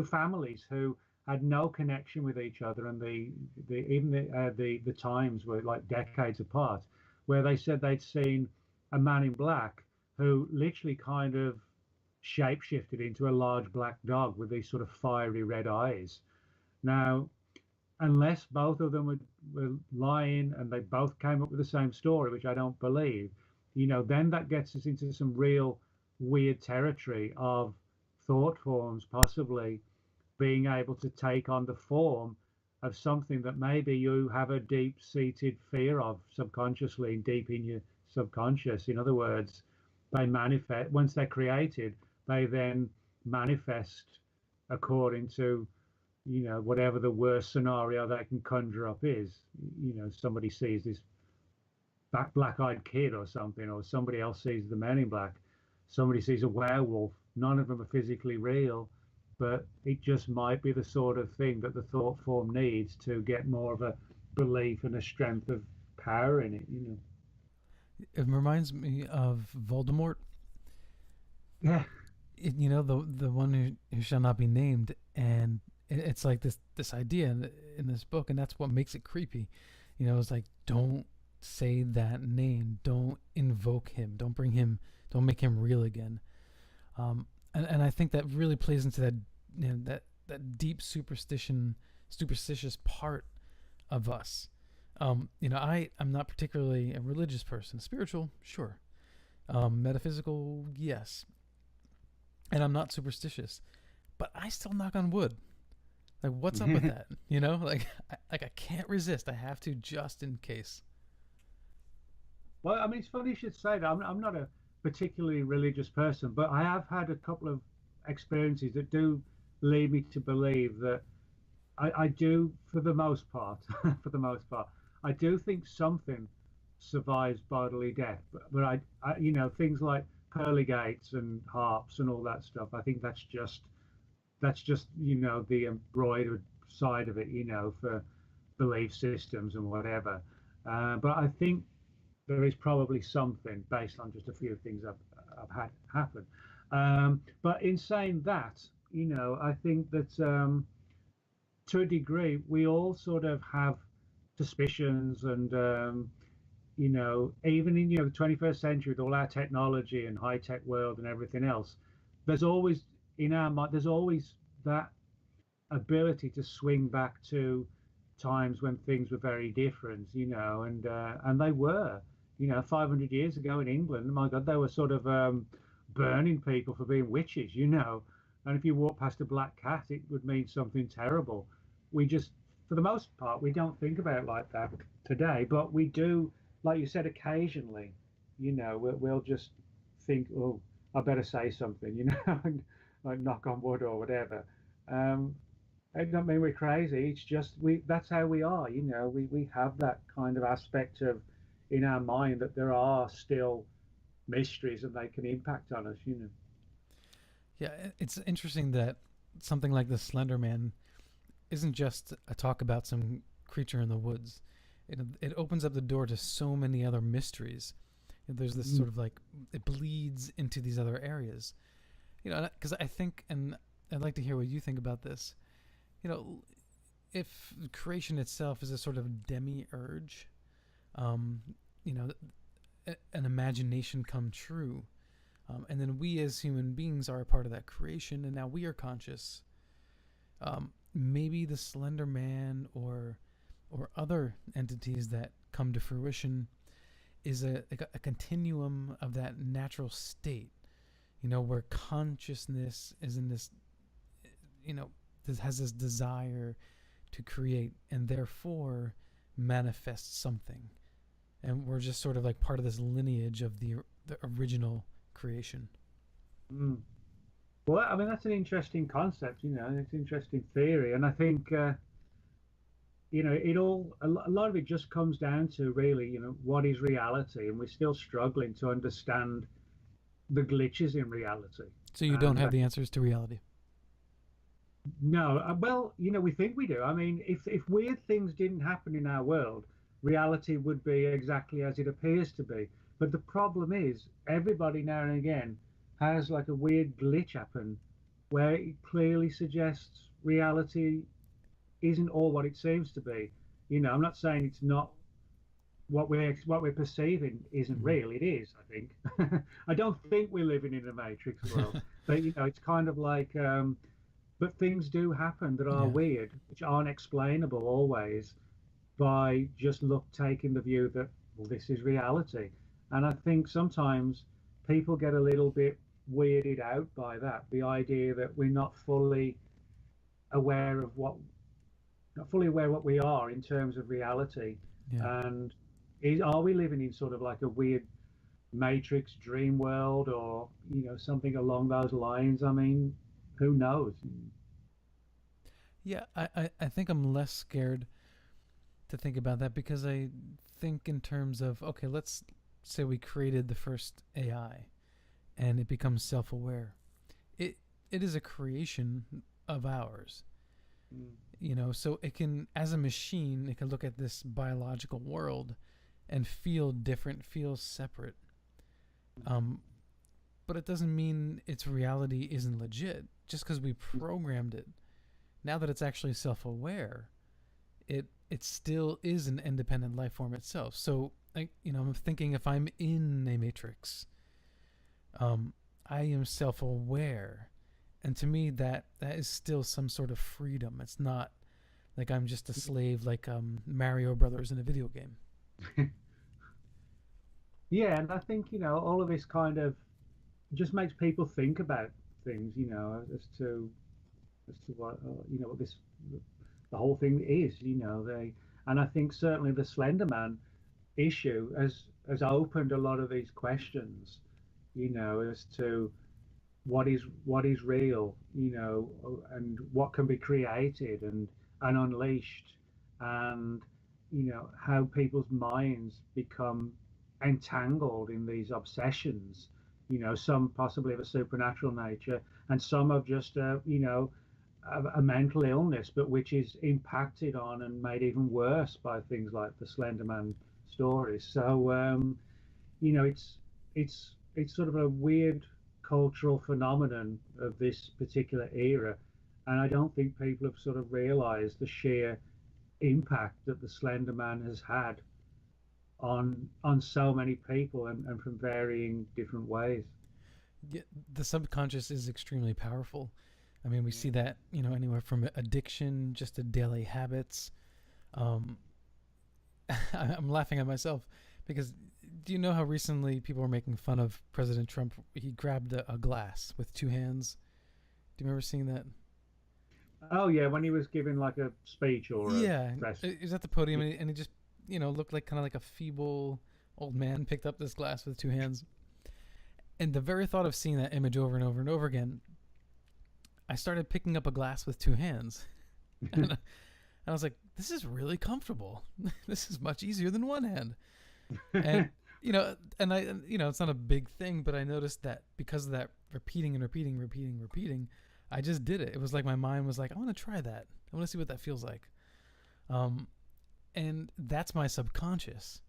Speaker 4: families who had no connection with each other, and the times were like decades apart, where they said they'd seen a man in black who literally kind of shape-shifted into a large black dog with these sort of fiery red eyes. Now, unless both of them were lying and they both came up with the same story, which I don't believe, then that gets us into some real weird territory of thought forms possibly being able to take on the form of something that maybe you have a deep-seated fear of subconsciously, deep in your subconscious. In other words, they manifest, once they're created, they then manifest according to whatever the worst scenario they can conjure up is. Somebody sees this black-eyed kid or something, or somebody else sees the men in black, somebody sees a werewolf. None of them are physically real, but it just might be the sort of thing that the thought form needs to get more of a belief and a strength of power in it.
Speaker 1: It reminds me of Voldemort.
Speaker 4: Yeah.
Speaker 1: The one who shall not be named, and it's like this idea in this book, and that's what makes it creepy. It's like, don't say that name, don't invoke him, don't make him real again. And I think that really plays into that deep superstitious part of us. I'm not particularly a religious person. Spiritual, sure. Metaphysical, yes. And I'm not superstitious, but I still knock on wood. Like, what's up with that? I can't resist. I have to, just in case.
Speaker 4: Well, I mean, it's funny you should say that. I'm not a particularly religious person, but I have had a couple of experiences that do lead me to believe that I do, for the most part, I do think something survives bodily death. But I things like pearly gates and harps and all that stuff, I think that's just the embroidered side of it, for belief systems and whatever. But I think there is probably something based on just a few things I've had happen. But in saying that, I think that to a degree we all sort of have suspicions, and even in the 21st century with all our technology and high-tech world and everything else, there's always in our mind, there's always that ability to swing back to times when things were very different, and they were, 500 years ago in England, my God, they were sort of burning people for being witches, And if you walk past a black cat, it would mean something terrible. We just, for the most part, we don't think about it like that today, but we do, like you said, occasionally, we'll just think, oh, I better say something, and like knock on wood or whatever. Um, it don't mean we're crazy. It's just that's how we are, we have that kind of aspect of in our mind that there are still mysteries and they can impact on us.
Speaker 1: Yeah, it's interesting that something like the Slender Man isn't just a talk about some creature in the woods. It opens up the door to so many other mysteries. There's this sort of like, it bleeds into these other areas. Because I think, and I'd like to hear what you think about this. If creation itself is a sort of demiurge, you know, an imagination come true, and then we as human beings are a part of that creation, and now we are conscious. Maybe the Slender Man or other entities that come to fruition is a continuum of that natural state, where consciousness is in this, this has this desire to create and therefore manifest something. And we're just sort of like part of this lineage of the original creation.
Speaker 4: Mm. Well, I mean, that's an interesting concept, it's an interesting theory. And I think, a lot of it just comes down to really, what is reality? And we're still struggling to understand the glitches in reality.
Speaker 1: So you don't have the answers to reality?
Speaker 4: No. Well, we think we do. I mean, if weird things didn't happen in our world, reality would be exactly as it appears to be. But the problem is, everybody now and again has like a weird glitch happen where it clearly suggests reality isn't all what it seems to be. I'm not saying it's not what we're perceiving isn't real. It is, I think. I don't think we're living in a matrix world, but it's kind of like. But things do happen that are weird, which aren't explainable always by just taking the view that, well, this is reality. And I think sometimes people get a little bit weirded out by that, the idea that we're not fully aware of what we are in terms of reality. And are we living in sort of like a weird matrix dream world, or something along those lines? I mean, who knows?
Speaker 1: Yeah, I think I'm less scared to think about that, because I think in terms of, okay, let's say we created the first AI and it becomes self-aware. It is a creation of ours. So it can, as a machine, it can look at this biological world and feel different, feel separate. But it doesn't mean its reality isn't legit. Just because we programmed it, now that it's actually self-aware, it still is an independent life form itself. So, I'm thinking, if I'm in a matrix, I am self-aware, and to me that is still some sort of freedom. It's not like I'm just a slave, like Mario Brothers in a video game.
Speaker 4: Yeah, and I think all of this kind of just makes people think about things, as to what what the whole thing is, and I think certainly the Slenderman issue has opened a lot of these questions, as to what is real, and what can be created and unleashed, and how people's minds become entangled in these obsessions, some possibly of a supernatural nature, and some of just a mental illness, but which is impacted on and made even worse by things like the Slenderman stories. So it's sort of a weird cultural phenomenon of this particular era, and I don't think people have sort of realized the sheer impact that the Slenderman has had on so many people, and from varying different ways.
Speaker 1: Yeah, the subconscious is extremely powerful. I mean, we see that, anywhere from addiction just to daily habits. I'm laughing at myself because, do you know how recently people were making fun of President Trump? He grabbed a glass with two hands Do you remember seeing that?
Speaker 4: Oh yeah, when he was giving like a speech or a
Speaker 1: Yeah,
Speaker 4: press.
Speaker 1: he was at the podium and he just, looked like kind of like a feeble old man, picked up this glass with two hands. And the very thought of seeing that image over and over and over again, I started picking up a glass with two hands. And I was like, this is really comfortable. This is much easier than one hand. And, it's not a big thing, but I noticed that because of that repeating and repeating, I just did it. It was like my mind was like, I want to try that. I want to see what that feels like. And that's my subconscious.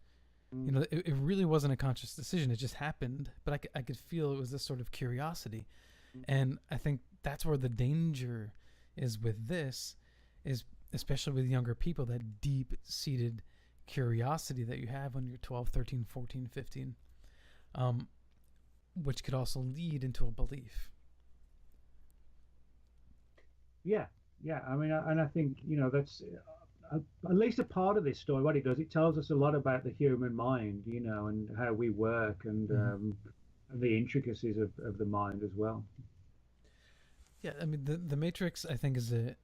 Speaker 1: It really wasn't a conscious decision. It just happened, but I could feel it was this sort of curiosity. And I think that's where the danger is with this, is especially with younger people, that deep-seated curiosity that you have when you're 12, 13, 14, 15, which could also lead into a belief.
Speaker 4: Yeah. I mean, and I think that's at least a part of this story. What it does, it tells us a lot about the human mind, and how we work, and the intricacies of the mind as well. Yeah,
Speaker 1: I mean, the Matrix, I think, is a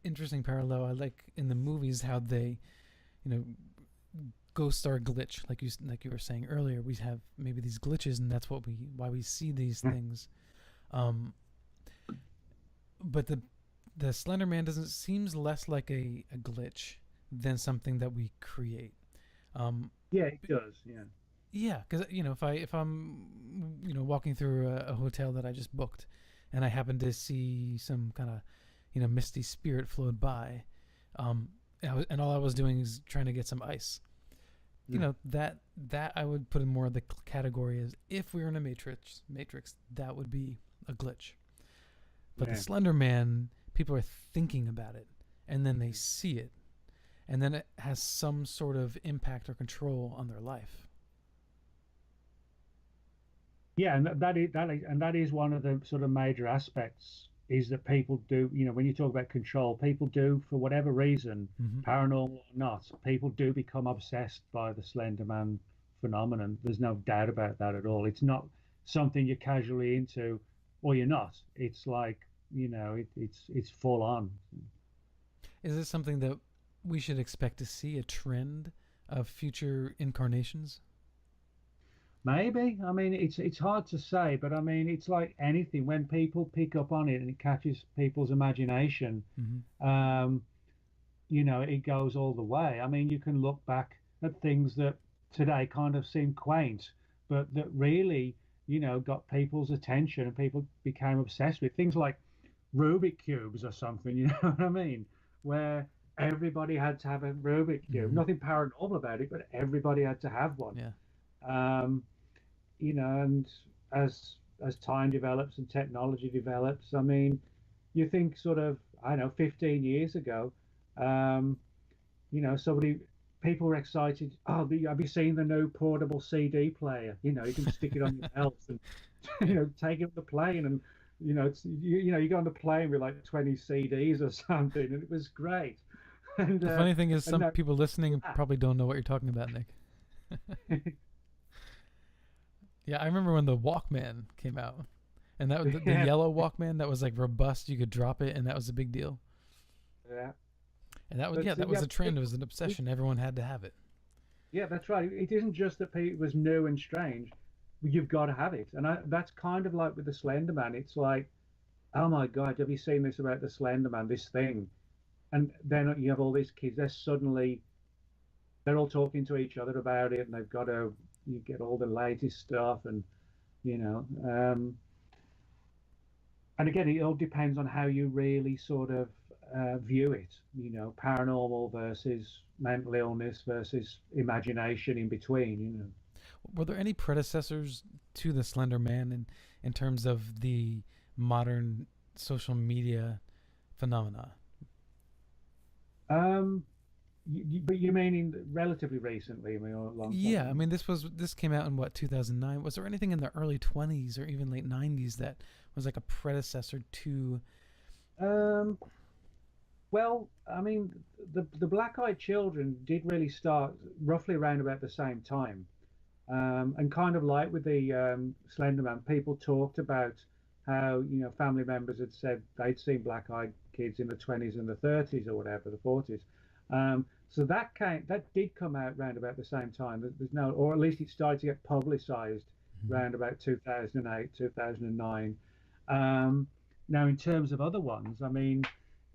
Speaker 1: interesting parallel. I like in the movies how they, ghost star glitch, like you were saying earlier. We have maybe these glitches, and that's why we see these things. But the Slender Man seems less like a glitch than something that we create.
Speaker 4: Yeah, it does. Yeah.
Speaker 1: Yeah, because if I'm walking through a hotel that I just booked, and I happen to see some kind of misty spirit float by, and all I was doing is trying to get some ice. That I would put in more of the category as, if we were in a matrix, that would be a glitch. But the Slender Man, people are thinking about it, and then they see it, and then it has some sort of impact or control on their life.
Speaker 4: Yeah, and that is one of the sort of major aspects, is that people do, when you talk about control, people do, for whatever reason, paranormal or not, people do become obsessed by the Slender Man phenomenon. There's no doubt about that at all. It's not something you're casually into, or you're not. It's like, it's full on.
Speaker 1: Is this something that we should expect to see, a trend of future incarnations?
Speaker 4: Maybe. I mean, it's hard to say, but I mean, it's like anything. When people pick up on it and it catches people's imagination, it goes all the way. I mean, you can look back at things that today kind of seem quaint, but that really, got people's attention, and people became obsessed with things like Rubik cubes or something. You know what I mean? Where everybody had to have a Rubik cube. Nothing paranormal about it, but everybody had to have one.
Speaker 1: Yeah.
Speaker 4: And as time develops and technology develops, I mean, you think sort of, I don't know, 15 years ago, people were excited. Oh, have you seen the new portable CD player? You can stick it on your belt and, take it on the plane, and, you go on the plane with like 20 CDs or something, and it was great. And
Speaker 1: the funny thing is, some people listening probably don't know what you're talking about, Nick. Yeah, I remember when the Walkman came out, and that was the yellow Walkman that was like robust. You could drop it, and that was a big deal.
Speaker 4: Yeah.
Speaker 1: And that was a trend. It was an obsession. Everyone had to have it.
Speaker 4: Yeah, that's right. It isn't just that it was new and strange. You've got to have it. And that's kind of like with the Slender Man. It's like, oh my God, have you seen this about the Slender Man, this thing? And then you have all these kids. They're all talking to each other about it, and you get all the latest stuff, and and again, it all depends on how you really sort of view it. Paranormal versus mental illness versus imagination in between.
Speaker 1: Were there any predecessors to the Slender Man in terms of the modern social media phenomena?
Speaker 4: But you mean in relatively recently? I mean, or a long time?
Speaker 1: Yeah, I mean, this came out in what, 2009? Was there anything in the early 20s or even late 90s that was like a predecessor to?
Speaker 4: Well, I mean, the Black-Eyed Children did really start roughly around about the same time, and kind of like with the Slender Man, people talked about how family members had said they'd seen black-eyed kids in the 20s and the 30s or whatever, the 40s. So that did come out round about the same time. There's no, or at least it started to get publicised round about 2008, 2009. Now, in terms of other ones, I mean,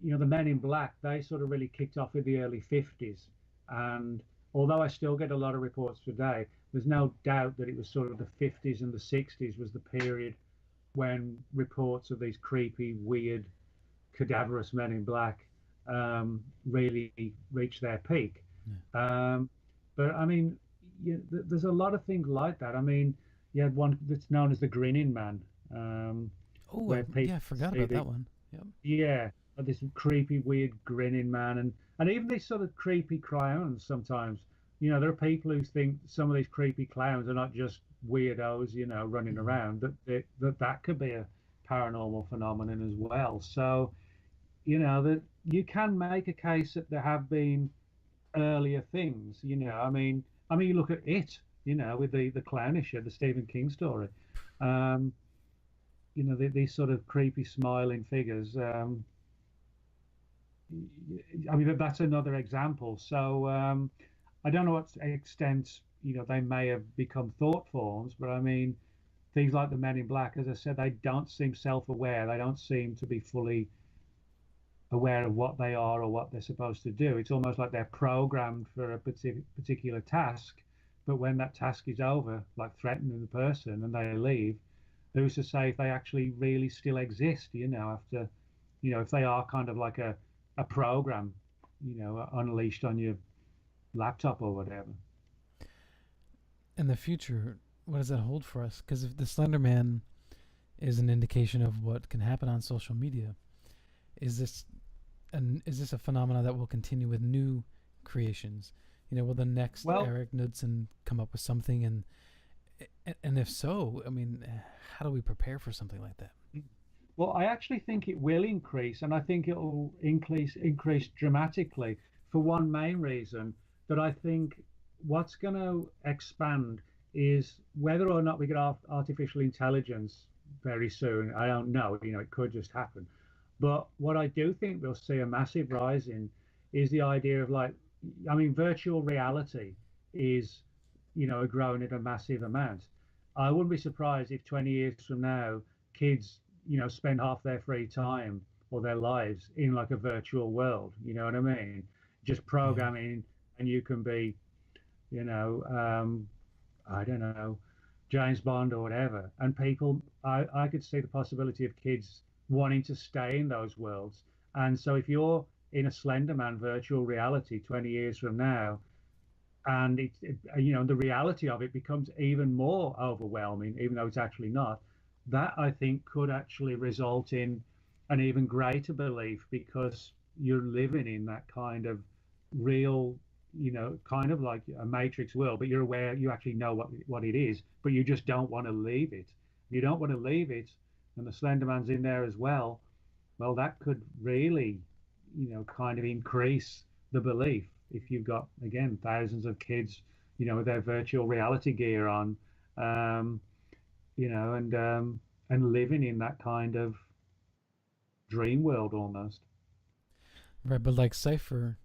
Speaker 4: the Men in Black, they sort of really kicked off in the early 50s. And although I still get a lot of reports today, there's no doubt that it was sort of the 50s and the 60s was the period when reports of these creepy, weird, cadaverous Men in Black really reached their peak. But I mean, there's a lot of things like that. I mean, you had one that's known as the Grinning Man.
Speaker 1: I forgot about that one. Yep.
Speaker 4: Yeah, this creepy, weird grinning man, and even these sort of creepy clowns sometimes. There are people who think some of these creepy clowns are not just weirdos, running around, that could be a paranormal phenomenon as well. So, that you can make a case that there have been earlier things. I mean, you look at it, with the Clownisher, the Stephen King story. These sort of creepy smiling figures. I mean, that's another example. So I don't know what extent they may have become thought forms, but I mean, things like the Men in Black, as I said, they don't seem self-aware. They don't seem to be fully aware of what they are or what they're supposed to do. It's almost like they're programmed for a particular task, but when that task is over, like threatening the person, and they leave, who's to say if they actually really still exist, after, if they are kind of like a program, unleashed on your laptop or whatever.
Speaker 1: In the future, what does that hold for us? Because if the Slender Man is an indication of what can happen on social media, is this a phenomenon that will continue with new creations? Will the next Eric Knudsen come up with something, and if so, I mean, how do we prepare for something like that?
Speaker 4: Well, I actually think it will increase, and I think it will increase dramatically for one main reason, that I think what's going to expand is whether or not we get artificial intelligence very soon. I don't know, it could just happen. But what I do think we'll see a massive rise in is the idea of virtual reality is, growing at a massive amount. I wouldn't be surprised if 20 years from now, kids, spend half their free time or their lives in like a virtual world. You know what I mean? Just programming, and you can be, I don't know, James Bond or whatever. And people, I could see the possibility of kids wanting to stay in those worlds. And so if you're in a Slenderman virtual reality 20 years from now, and the reality of it becomes even more overwhelming, even though it's actually not, that I think could actually result in an even greater belief, because you're living in that kind of real, kind of like a Matrix world, but you're aware, you actually know what it is, but you just don't want to leave it. You don't want to leave it, and the Slenderman's in there as well. Well, that could really, kind of increase the belief if you've got, again, thousands of kids, with their virtual reality gear on, and living in that kind of dream world almost.
Speaker 1: Right, but like Cypher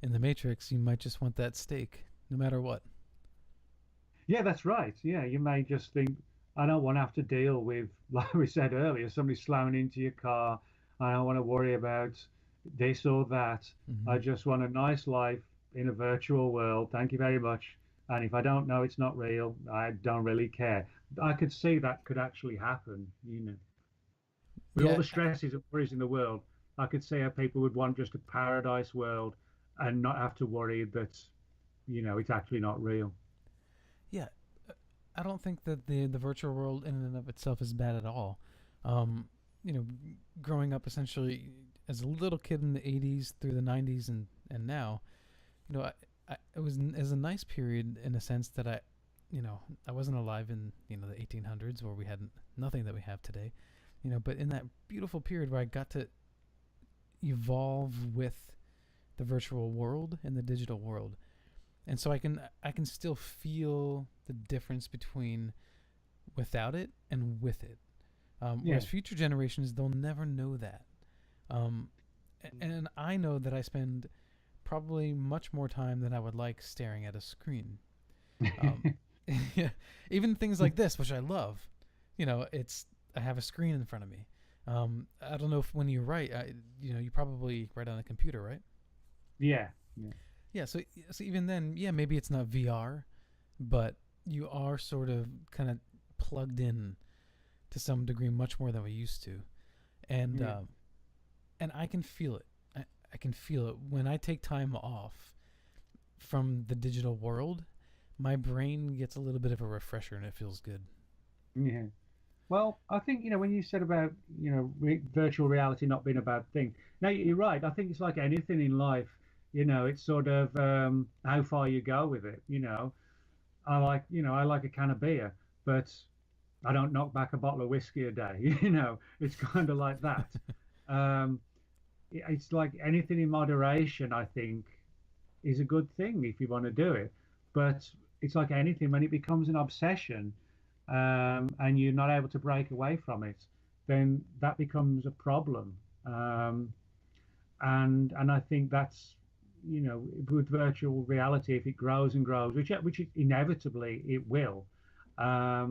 Speaker 1: in the Matrix, you might just want that steak, no matter what.
Speaker 4: Yeah, that's right. Yeah, you may just think, I don't want to have to deal with, like we said earlier, somebody slamming into your car. I don't want to worry about this or that. I just want a nice life in a virtual world. Thank you very much. And if I don't know it's not real, I don't really care. I could see that could actually happen, With all the stresses and worries in the world, I could see how people would want just a paradise world and not have to worry that, it's actually not real.
Speaker 1: Yeah, I don't think that the virtual world in and of itself is bad at all. Growing up essentially as a little kid in the 80s through the 90s and now, it was a nice period in a sense that I wasn't alive in, the 1800s where we had nothing that we have today, but in that beautiful period where I got to evolve with the virtual world and the digital world. And so I can still feel the difference between without it and with it. Whereas future generations, they'll never know that. And I know that I spend probably much more time than I would like staring at a screen. Yeah, even things like this, which I love. I have a screen in front of me. I don't know if when you write, you probably write on a computer, right?
Speaker 4: Yeah.
Speaker 1: Yeah. So even then, yeah, maybe it's not VR, but you are sort of kind of plugged in to some degree, much more than we used to, and I can feel it. I can feel it when I take time off from the digital world. My brain gets a little bit of a refresher, and it feels good.
Speaker 4: Yeah. Well, I think, when you said about, virtual reality not being a bad thing. No, you're right. I think it's like anything in life, it's sort of how far you go with it. I like a can of beer, but I don't knock back a bottle of whiskey a day. It's kind of like that. It's like anything in moderation, I think, is a good thing if you want to do it. But it's like anything, when it becomes an obsession, and you're not able to break away from it, then that becomes a problem. And I think that's, with virtual reality, if it grows and grows, which inevitably it will, I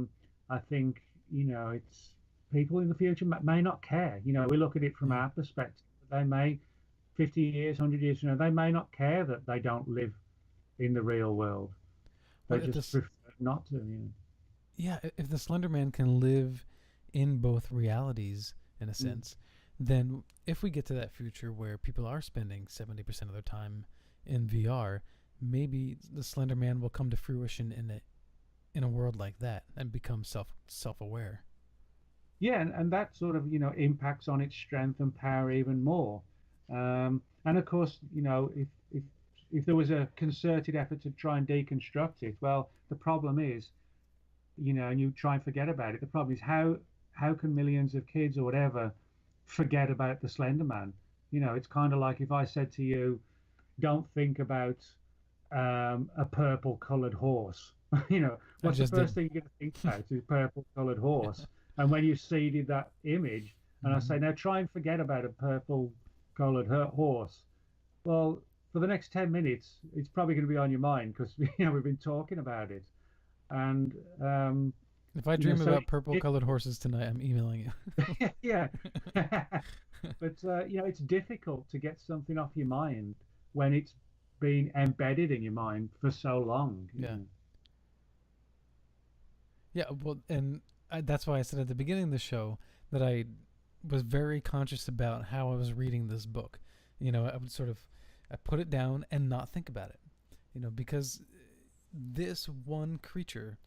Speaker 4: think, it's people in the future may not care. We look at it from our perspective. They may, 50 years, 100 years from now, they may not care that they don't live in the real world. They just prefer not to.
Speaker 1: Yeah, if the Slender Man can live in both realities, in a sense, then if we get to that future where people are spending 70% of their time in VR, maybe the Slender Man will come to fruition in a world like that and become self-aware.
Speaker 4: Yeah, and that sort of, impacts on its strength and power even more. And of course, if there was a concerted effort to try and deconstruct it, well, the problem is, and you try and forget about it. The problem is how can millions of kids or whatever forget about the Slender Man? It's kind of like if I said to you, don't think about a purple coloured horse. What's the first thing you're going to think about is purple coloured horse. And when you seeded that image, and I say, now try and forget about a purple coloured horse. Well, for the next 10 minutes, it's probably going to be on your mind because we've been talking about it. And
Speaker 1: if I dream about purple colored horses tonight, I'm emailing you.
Speaker 4: Yeah. But it's difficult to get something off your mind when it's been embedded in your mind for so long.
Speaker 1: Yeah. Yeah, well, and that's why I said at the beginning of the show that I was very conscious about how I was reading this book. I would I put it down and not think about it, because this one creature,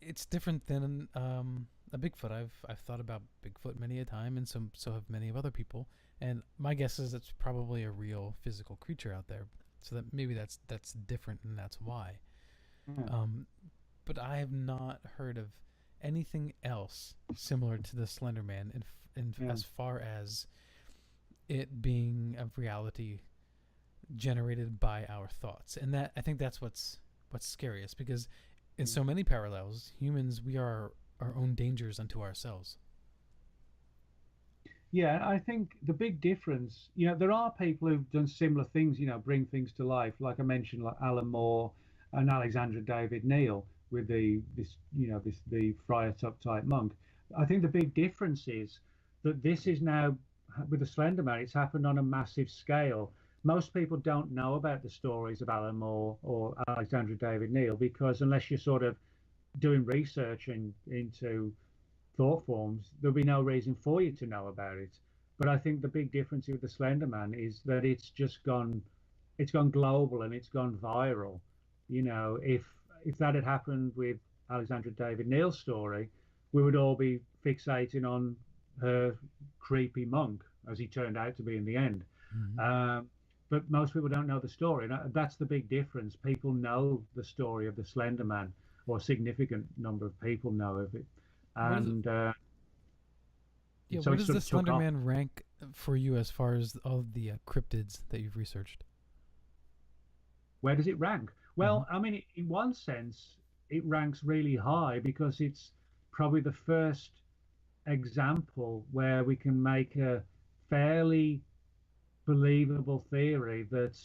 Speaker 1: it's different than a Bigfoot. I've thought about Bigfoot many a time, and so have many of other people. And my guess is it's probably a real physical creature out there. So that maybe that's different, and that's why. But I have not heard of anything else similar to the Slender Man as far as it being a reality generated by our thoughts. And that, I think that's what's scariest, because in so many parallels, humans, we are our own dangers unto ourselves.
Speaker 4: Yeah, I think the big difference, there are people who've done similar things, bring things to life, like I mentioned, like Alan Moore and Alexandra David Neal with the Friar Tuck type monk. I think the big difference is that this is now, with the Slender Man, it's happened on a massive scale. Most people don't know about the stories of Alan Moore or Alexandra David Neal, because unless you're sort of doing research into thought forms, there'll be no reason for you to know about it. But I think the big difference with the Slender Man is that it's gone global and it's gone viral. If that had happened with Alexandra David Neal's story, we would all be fixating on her creepy monk, as he turned out to be in the end. But most people don't know the story. And that's the big difference. People know the story of the Slender Man, or a significant number of people know of it. And
Speaker 1: where does the Slender Man rank for you as far as all the cryptids that you've researched?
Speaker 4: Where does it rank? Well, I mean, in one sense, it ranks really high because it's probably the first example where we can make a fairly believable theory that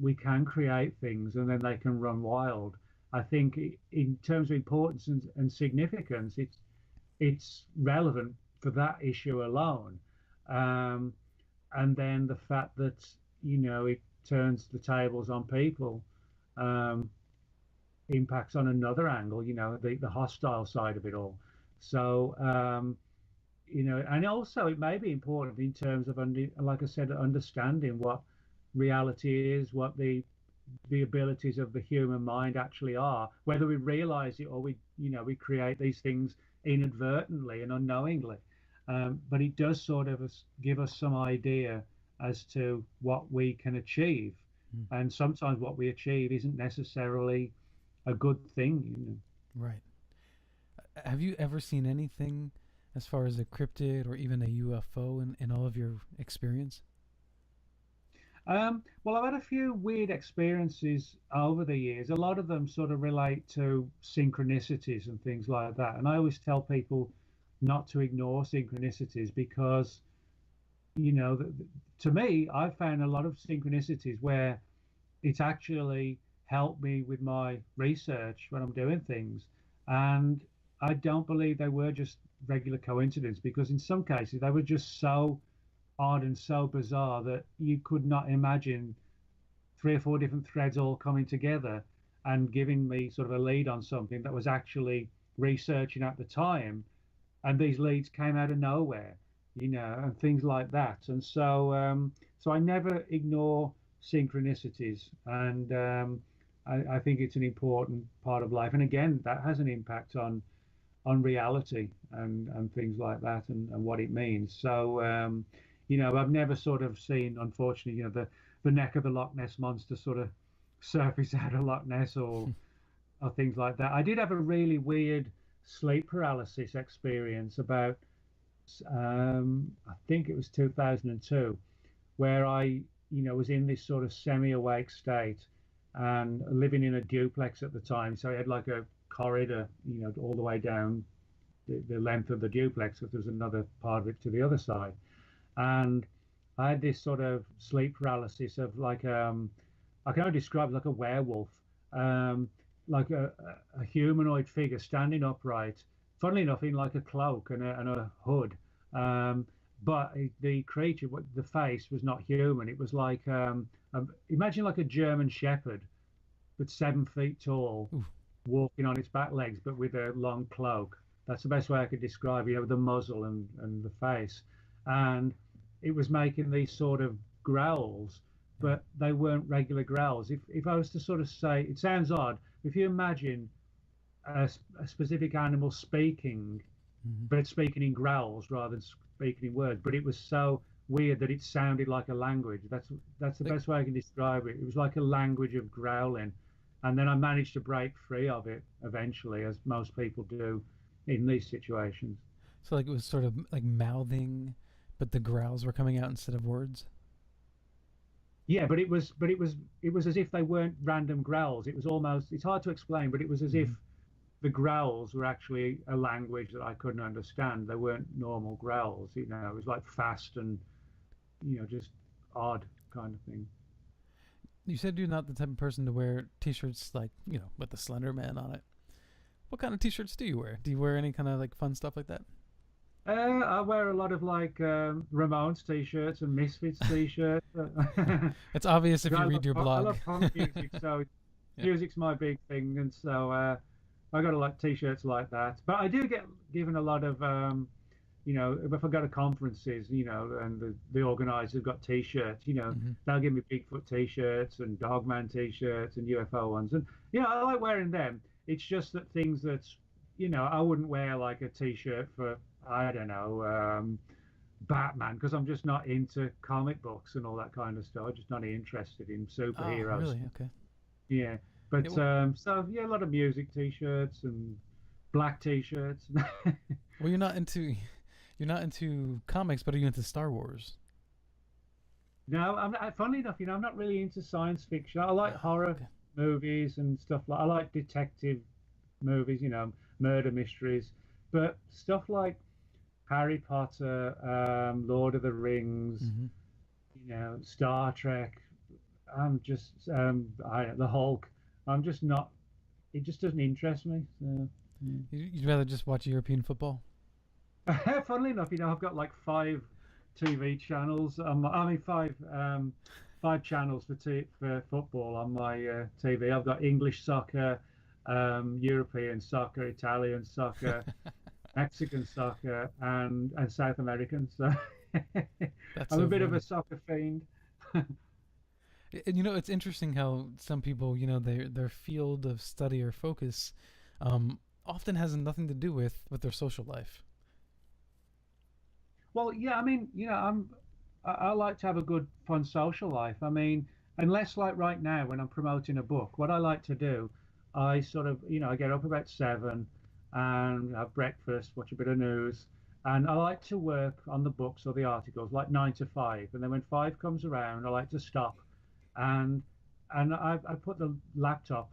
Speaker 4: we can create things and then they can run wild. I think in terms of importance and significance, it's relevant for that issue alone. And then the fact that, it turns the tables on people, impacts on another angle, the hostile side of it all. So, and also it may be important in terms of, like I said, understanding what reality is, what the abilities of the human mind actually are, whether we realize it or we create these things inadvertently and unknowingly. But it does sort of give us some idea as to what we can achieve. And sometimes what we achieve isn't necessarily a good thing.
Speaker 1: Right. Have you ever seen anything as far as a cryptid or even a UFO in all of your experience?
Speaker 4: Well, I've had a few weird experiences over the years. A lot of them sort of relate to synchronicities and things like that. And I always tell people not to ignore synchronicities because, to me, I've found a lot of synchronicities where it's actually helped me with my research when I'm doing things. And I don't believe they were just regular coincidence, because in some cases they were just so odd and so bizarre that you could not imagine 3 or 4 different threads all coming together and giving me sort of a lead on something that was actually researching at the time, and these leads came out of nowhere, and things like that. And so I never ignore synchronicities, and I think it's an important part of life. And again, that has an impact on reality and things like that, and what it means. So I've never sort of seen, unfortunately, the neck of the Loch Ness monster sort of surface out of Loch Ness or things like that. I did have a really weird sleep paralysis experience about, I think it was 2002, where I, was in this sort of semi-awake state and living in a duplex at the time. So I had like a corridor, all the way down the length of the duplex, because there's another part of it to the other side. And I had this sort of sleep paralysis of like, I can only describe it like a werewolf, like a humanoid figure standing upright, funnily enough, in like a cloak and a hood. But the creature, the face was not human. It was like, imagine like a German shepherd, but 7 feet tall, walking on its back legs, but with a long cloak. That's the best way I could describe it, the muzzle and the face. And it was making these sort of growls, but they weren't regular growls. If I was to sort of say, it sounds odd, if you imagine a specific animal speaking, but it's speaking in growls rather than speaking in words, but it was so weird that it sounded like a language. That's the best way I can describe it. It was like a language of growling. And then I managed to break free of it eventually, as most people do in these situations.
Speaker 1: So like it was sort of like mouthing, but the growls were coming out instead of words?
Speaker 4: Yeah, but it was as if they weren't random growls. It was almost, it's hard to explain, but it was as if the growls were actually a language that I couldn't understand. They weren't normal growls, it was like fast and, just odd kind of thing.
Speaker 1: You said you're not the type of person to wear t-shirts like, with the Slenderman on it. What kind of t-shirts do you wear? Do you wear any kind of like fun stuff like that?
Speaker 4: I wear a lot of like Ramones t-shirts and Misfits t-shirts.
Speaker 1: It's obvious if you read your blog.
Speaker 4: I love punk music, so music's my big thing, and so I got a lot of t-shirts like that. But I do get given a lot of, if I go to conferences, and the organisers have got t-shirts, they'll give me Bigfoot t-shirts and Dogman t-shirts and UFO ones, and I like wearing them. It's just that things that, I wouldn't wear like a t-shirt for, I don't know, Batman, because I'm just not into comic books and all that kind of stuff. I'm just not interested in superheroes.
Speaker 1: Oh, really? Okay.
Speaker 4: Yeah, but a lot of music t-shirts and black t-shirts.
Speaker 1: Well, you're not into comics, but are you into Star Wars?
Speaker 4: No, funnily enough, I'm not really into science fiction. I like horror movies and stuff I like detective movies, murder mysteries, but stuff like Harry Potter, Lord of the Rings,
Speaker 1: Hmm.
Speaker 4: Star Trek. I'm just the Hulk. I'm just not. It just doesn't interest me. So,
Speaker 1: You'd rather just watch European football?
Speaker 4: yeah. Funnily enough, I've got like five TV channels. I mean, five channels for football on my TV. I've got English soccer, European soccer, Italian soccer, Mexican soccer, and South American. So
Speaker 1: That's
Speaker 4: I'm a
Speaker 1: so
Speaker 4: bit of a
Speaker 1: funny.
Speaker 4: soccer fiend.
Speaker 1: And it's interesting how some people, their field of study or focus, often has nothing to do with their social life.
Speaker 4: Well, yeah, I mean, I like to have a good, fun social life. I mean, unless like right now when I'm promoting a book, what I like to do, I sort of, I get up about 7 and have breakfast, watch a bit of news, and I like to work on the books or the articles like 9 to 5. And then when 5 comes around, I like to stop and I put the laptop,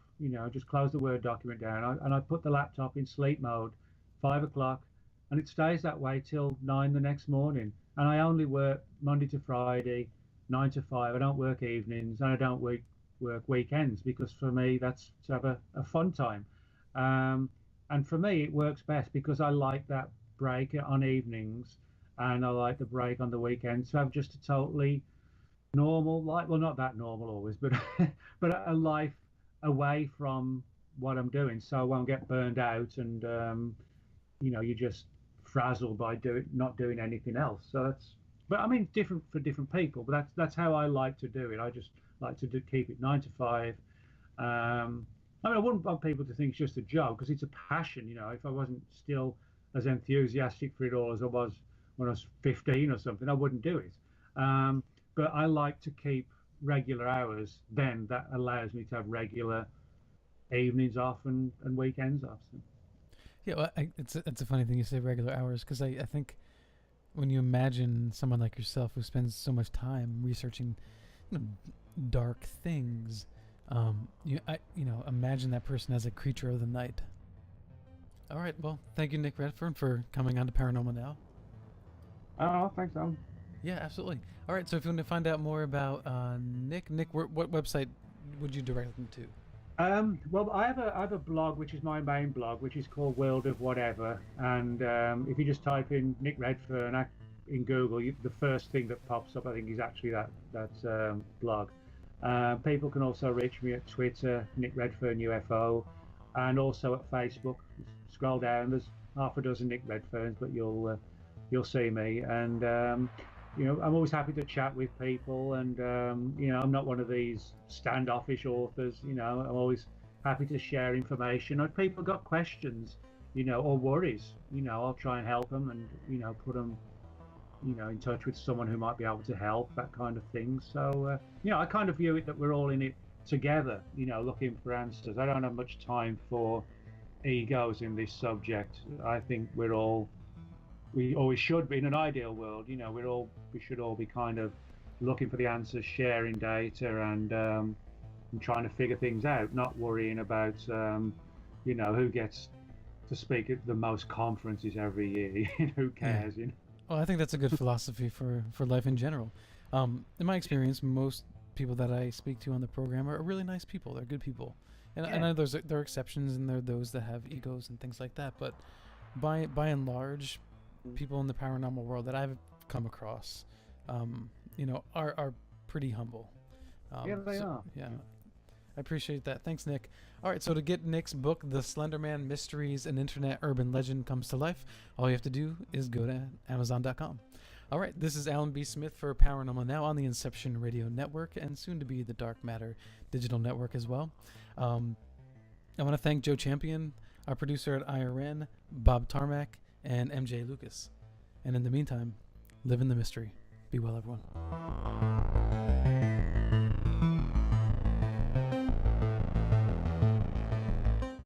Speaker 4: just close the Word document down, and I put the laptop in sleep mode, 5 o'clock, and it stays that way till 9 the next morning. And I only work Monday to Friday, 9 to 5. I don't work evenings, and I don't work weekends because for me that's to have a fun time. Um, and for me, it works best because I like that break on evenings, and I like the break on the weekends to have just a totally normal life. Well, not that normal always, but but a life away from what I'm doing, so I won't get burned out, and you're just frazzled by not doing anything else. So that's, but I mean, different for different people. But that's how I like to do it. I just like to keep it 9 to 5. I mean, I wouldn't want people to think it's just a job because it's a passion. If I wasn't still as enthusiastic for it all as I was when I was 15 or something, I wouldn't do it. Um, but I like to keep regular hours. Then that allows me to have regular evenings off and weekends off. So.
Speaker 1: Yeah, well, it's a funny thing you say regular hours because I think when you imagine someone like yourself who spends so much time researching you know, dark things, imagine that person as a creature of the night. All right, well, thank you, Nick Redfern, for coming on to Paranormal Now.
Speaker 4: Oh, thanks, Alan.
Speaker 1: Yeah, absolutely. All right, so if you want to find out more about Nick, what website would you direct them to?
Speaker 4: Well, I have a blog, which is my main blog, which is called World of Whatever. And if you just type in Nick Redfern in Google, the first thing that pops up, I think, is actually that blog. People can also reach me at Twitter, Nick Redfern UFO, and also at Facebook. Scroll down, there's half a dozen Nick Redferns, but you'll see me. And I'm always happy to chat with people, and I'm not one of these standoffish authors. I'm always happy to share information. If people got questions, or worries, I'll try and help them, and put them, in touch with someone who might be able to help, that kind of thing. So, I kind of view it that we're all in it together, looking for answers. I don't have much time for egos in this subject. I think we always should be in an ideal world. We should all be kind of looking for the answers, sharing data, and trying to figure things out, not worrying about who gets to speak at the most conferences every year. Who cares?
Speaker 1: Yeah. Well, I think that's a good philosophy for life in general. In my experience, most people that I speak to on the program are really nice people. They're good people, and I know there are exceptions, and there are those that have egos and things like that. But by and large, people in the paranormal world that I've come across, are pretty humble.
Speaker 4: Yeah, they are.
Speaker 1: Yeah, I appreciate that. Thanks, Nick. All right, so to get Nick's book, The Slenderman Mysteries, an Internet Urban Legend Comes to Life, all you have to do is go to Amazon.com. All right, this is Alan B. Smith for Paranormal Now on the Inception Radio Network and soon to be the Dark Matter Digital Network as well. I want to thank Joe Champion, our producer at IRN, Bob Tarmac, and MJ Lucas. And in the meantime, live in the mystery. Be well, everyone.